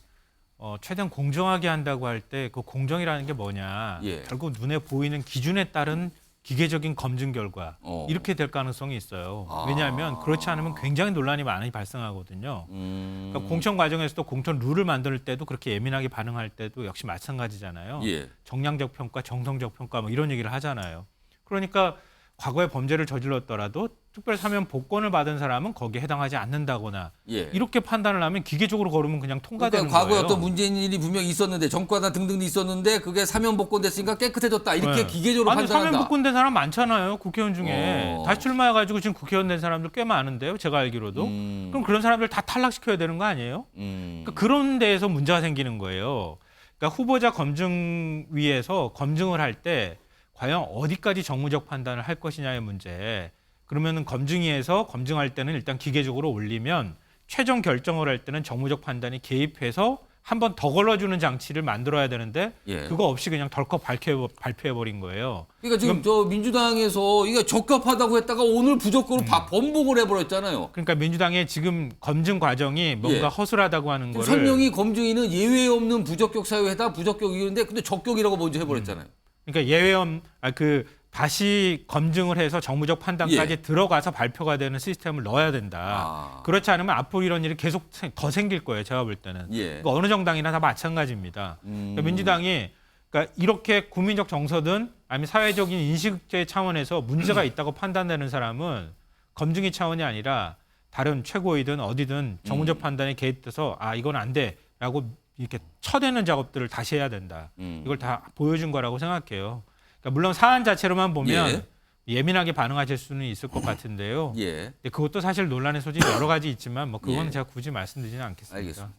최대한 공정하게 한다고 할 때 그 공정이라는 게 뭐냐. 결국 눈에 보이는 기준에 따른 기계적인 검증 결과 이렇게 될 가능성이 있어요. 왜냐하면 그렇지 않으면 굉장히 논란이 많이 발생하거든요. 그러니까 공천 과정에서도 공천 룰을 만들 때도 그렇게 예민하게 반응할 때도 역시 마찬가지잖아요. 정량적 평가, 정성적 평가 뭐 이런 얘기를 하잖아요. 그러니까 과거에 범죄를 저질렀더라도 특별 사면 복권을 받은 사람은 거기에 해당하지 않는다거나 이렇게 판단을 하면 기계적으로 걸으면 그냥 통과되는 그러니까 과거에 거예요. 어떤 문제인 일이 분명히 있었는데 정과나 등등도 있었는데 그게 사면 복권 됐으니까 깨끗해졌다 이렇게 기계적으로 아니, 판단한다. 사면 복권 된 사람 많잖아요. 국회의원 중에. 다시 출마해가지고 지금 국회의원 된 사람들 꽤 많은데요. 제가 알기로도. 그럼 그런 사람들 다 탈락시켜야 되는 거 아니에요? 그러니까 그런 데에서 문제가 생기는 거예요. 그러니까 후보자 검증위에서 검증을 할 때 과연 어디까지 정무적 판단을 할 것이냐의 문제. 그러면은 검증위에서 검증할 때는 일단 기계적으로 올리면 최종 결정을 할 때는 정무적 판단이 개입해서 한 번 더 걸러주는 장치를 만들어야 되는데 그거 없이 그냥 덜컥 발표해버린 거예요. 그러니까 지금 저 민주당에서 이게 적합하다고 했다가 오늘 부적격으로 번복을 해버렸잖아요. 그러니까 민주당의 지금 검증 과정이 뭔가 허술하다고 하는 거를 설명이 검증위는 예외 없는 부적격 사유에다 부적격이었는데 근데 적격이라고 먼저 해버렸잖아요. 그러니까 다시 검증을 해서 정무적 판단까지 들어가서 발표가 되는 시스템을 넣어야 된다. 그렇지 않으면 앞으로 이런 일이 계속 더 생길 거예요. 제가 볼 때는. 그러니까 어느 정당이나 다 마찬가지입니다. 그러니까 민주당이 그러니까 이렇게 국민적 정서든 아니면 사회적인 인식제 차원에서 문제가 있다고 판단되는 사람은 검증위 차원이 아니라 다른 최고위든 어디든 정무적 판단에 개입돼서 이건 안 돼라고 이렇게 쳐대는 작업들을 다시 해야 된다. 이걸 다 보여준 거라고 생각해요. 그러니까 물론 사안 자체로만 보면 예민하게 반응하실 수는 있을 것 같은데요. 근데 그것도 사실 논란의 소지가 여러 가지 있지만 뭐 그건 제가 굳이 말씀드리지는 않겠습니다. 알겠습니다.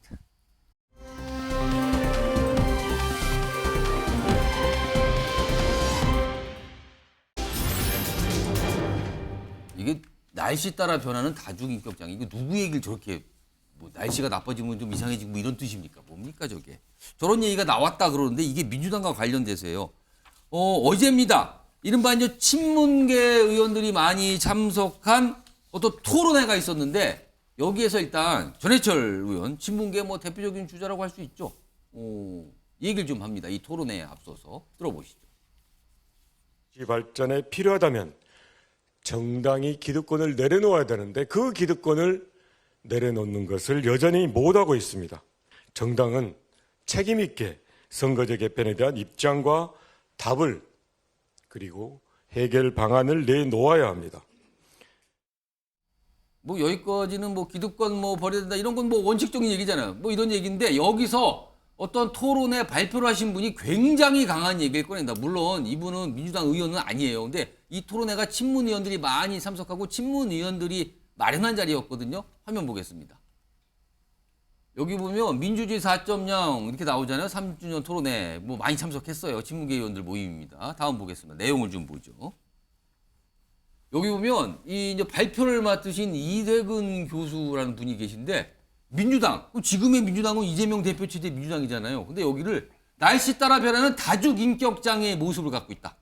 이게 날씨 따라 변하는 다중인격장. 이거 누구 얘기를 저렇게 뭐 날씨가 나빠지면 좀 이상해지고 뭐 이런 뜻입니까? 뭡니까 저게? 저런 얘기가 나왔다 그러는데 이게 민주당과 관련돼서요. 어제입니다. 이른바 이제 친문계 의원들이 많이 참석한 어떤 토론회가 있었는데 여기에서 일단 전해철 의원, 친문계 뭐 대표적인 주자라고 할 수 있죠. 얘기를 좀 합니다. 이 토론회에 앞서서 들어보시죠. 발전에 필요하다면 정당이 기득권을 내려놓아야 되는데 그 기득권을 내려놓는 것을 여전히 못하고 있습니다. 정당은 책임 있게 선거제 개편에 대한 입장과 답을 그리고 해결 방안을 내놓아야 합니다. 뭐 여기까지는 뭐 기득권 뭐 버려야 된다 이런 건 뭐 원칙적인 얘기잖아요. 뭐 이런 얘기인데 여기서 어떤 토론에 발표를 하신 분이 굉장히 강한 얘기를 꺼낸다. 물론 이분은 민주당 의원은 아니에요. 근데 이 토론회가 친문 의원들이 많이 참석하고 친문 의원들이 마련한 자리였거든요. 화면 보겠습니다. 여기 보면 민주주의 4.0 이렇게 나오잖아요. 3주년 토론회 뭐 많이 참석했어요. 친문계 의원들 모임입니다. 다음 보겠습니다. 내용을 좀 보죠. 여기 보면 이 이제 발표를 맡으신 이대근 교수라는 분이 계신데 민주당, 지금의 민주당은 이재명 대표 체제 민주당이잖아요. 근데 여기를 날씨 따라 변하는 다중인격장의 모습을 갖고 있다.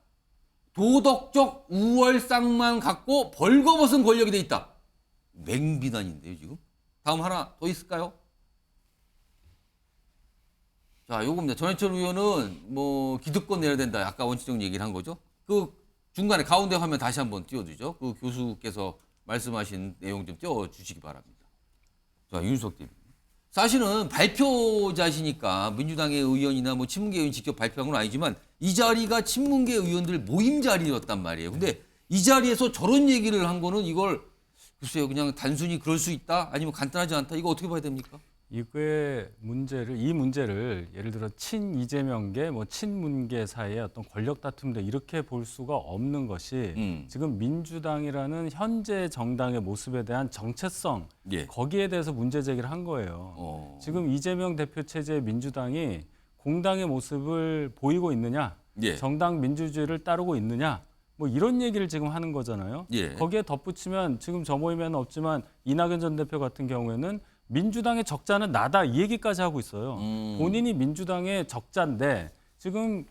도덕적 우월상만 갖고 벌거벗은 권력이 돼 있다. 맹비난인데요, 지금. 다음 하나 더 있을까요? 자, 요겁니다. 전해철 의원은 뭐 기득권 내야 된다. 아까 원칙적 얘기를 한 거죠. 그 중간에 가운데 화면 다시 한번 띄워주죠. 그 교수께서 말씀하신 내용 좀 띄워주시기 바랍니다. 자, 윤석 대변인. 사실은 발표자시니까 민주당의 의원이나 뭐 친문계 의원이 직접 발표한 건 아니지만 이 자리가 친문계 의원들 모임 자리였단 말이에요. 근데 이 자리에서 저런 얘기를 한 거는 이걸 글쎄요, 그냥 단순히 그럴 수 있다? 아니면 간단하지 않다? 이거 어떻게 봐야 됩니까? 이 문제를 예를 들어 친 이재명계, 뭐 친문계 사이의 어떤 권력 다툼인데 이렇게 볼 수가 없는 것이 지금 민주당이라는 현재 정당의 모습에 대한 정체성, 거기에 대해서 문제 제기를 한 거예요. 지금 이재명 대표 체제의 민주당이 공당의 모습을 보이고 있느냐, 정당 민주주의를 따르고 있느냐, 뭐 이런 얘기를 지금 하는 거잖아요. 거기에 덧붙이면 지금 저 모임에는 없지만 이낙연 전 대표 같은 경우에는 민주당의 적자는 나다 이 얘기까지 하고 있어요. 본인이 민주당의 적자인데 지금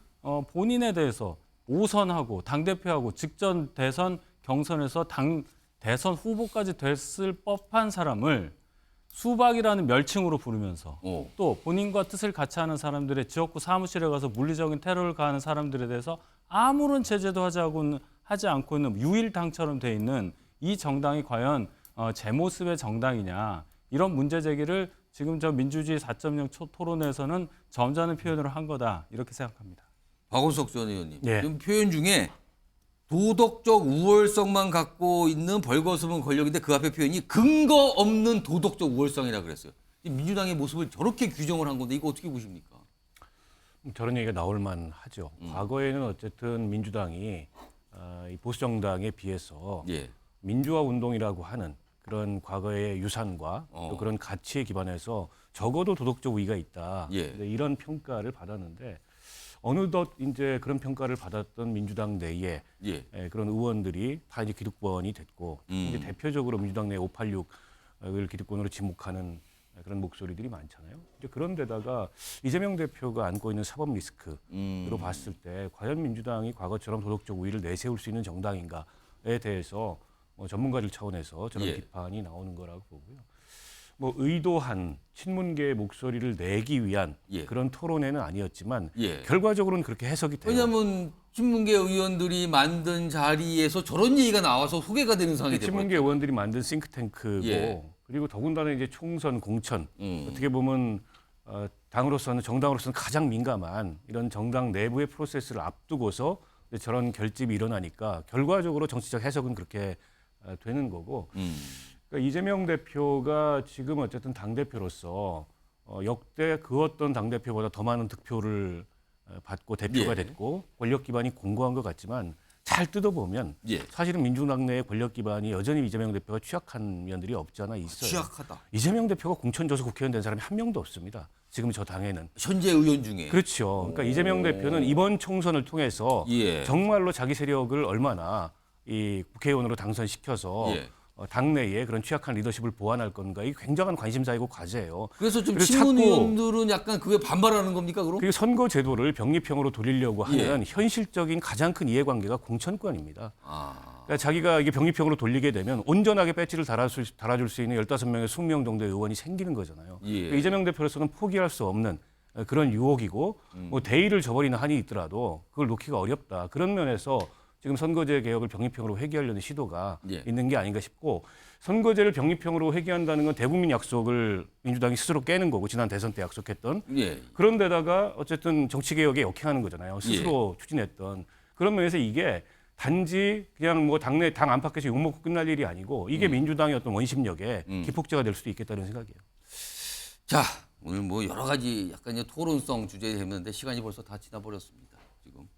본인에 대해서 오선하고 당대표하고 직전 대선 경선에서 당 대선 후보까지 됐을 법한 사람을 수박이라는 mel칭으로 부르면서 또 본인과 뜻을 같이 하는 사람들의 지역구 사무실에 가서 물리적인 테러를 가하는 사람들에 대해서 아무런 제재도 하지 않고 있는 유일당처럼 돼 있는 이 정당이 과연 제 모습의 정당이냐, 이런 문제 제기를 지금 저 민주주의 4.0 토론회에서는 점잖은 표현으로 한 거다, 이렇게 생각합니다. 박원석 전 의원님, 지금 표현 중에 도덕적 우월성만 갖고 있는 벌거벗은 권력인데 그 앞에 표현이 근거 없는 도덕적 우월성이라 그랬어요. 민주당의 모습을 저렇게 규정을 한 건데 이거 어떻게 보십니까? 저런 얘기가 나올 만하죠. 과거에는 어쨌든 민주당이 이 보수 정당에 비해서 민주화 운동이라고 하는 그런 과거의 유산과 또 그런 가치에 기반해서 적어도 도덕적 우위가 있다. 이런 평가를 받았는데 어느덧 이제 그런 평가를 받았던 민주당 내에 그런 의원들이 다 이제 기득권이 됐고 이제 대표적으로 민주당 내 586을 기득권으로 지목하는 그런 목소리들이 많잖아요. 이제 그런데다가 이재명 대표가 안고 있는 사법 리스크로 봤을 때 과연 민주당이 과거처럼 도덕적 우위를 내세울 수 있는 정당인가에 대해서 전문가들 차원에서 저런 비판이 나오는 거라고 보고요. 뭐 의도한 친문계의 목소리를 내기 위한 그런 토론회는 아니었지만 결과적으로는 그렇게 해석이 돼요. 왜냐하면 친문계 의원들이 만든 자리에서 저런 얘기가 나와서 소개가 되는 상황이 돼요. 친문계 의원들이 만든 싱크탱크고 그리고 더군다나 이제 총선 공천 어떻게 보면 당으로서는 정당으로서는 가장 민감한 이런 정당 내부의 프로세스를 앞두고서 저런 결집이 일어나니까 결과적으로 정치적 해석은 그렇게 되는 거고. 그러니까 이재명 대표가 지금 어쨌든 당대표로서 역대 그 어떤 당대표보다 더 많은 득표를 받고 대표가 됐고 권력 기반이 공고한 것 같지만 잘 뜯어보면 사실은 민주당 내의 권력 기반이 여전히 이재명 대표가 취약한 면들이 없지 않아 있어요. 취약하다. 이재명 대표가 공천져서 국회의원 된 사람이 한 명도 없습니다. 지금 저 당에는. 현재 의원 중에. 그렇죠. 그러니까 이재명 대표는 이번 총선을 통해서 정말로 자기 세력을 얼마나 이 국회의원으로 당선시켜서 당내에 그런 취약한 리더십을 보완할 건가, 이게 굉장한 관심사이고 과제예요. 그래서 좀 친문 의원들은 약간 그게 반발하는 겁니까, 그럼? 그리고 선거 제도를 병립형으로 돌리려고 하는 현실적인 가장 큰 이해관계가 공천권입니다. 그러니까 자기가 이게 병립형으로 돌리게 되면 온전하게 배지를 달아줄 수 있는 15명의 20명 정도의 의원이 생기는 거잖아요. 그러니까 이재명 대표로서는 포기할 수 없는 그런 유혹이고 뭐 대의를 저버리는 한이 있더라도 그걸 놓기가 어렵다. 그런 면에서 지금 선거제 개혁을 병립형으로 회귀하려는 시도가 있는 게 아닌가 싶고, 선거제를 병립형으로 회귀한다는 건 대국민 약속을 민주당이 스스로 깨는 거고, 지난 대선 때 약속했던. 그런데다가 어쨌든 정치개혁에 역행하는 거잖아요. 스스로 추진했던. 그런 면에서 이게 단지 그냥 뭐 당 안팎에서 욕먹고 끝날 일이 아니고 이게 민주당의 어떤 원심력에 기폭제가 될 수도 있겠다는 생각이에요. 자, 오늘 뭐 여러 가지 약간 토론성 주제 했는데 시간이 벌써 다 지나버렸습니다. 지금.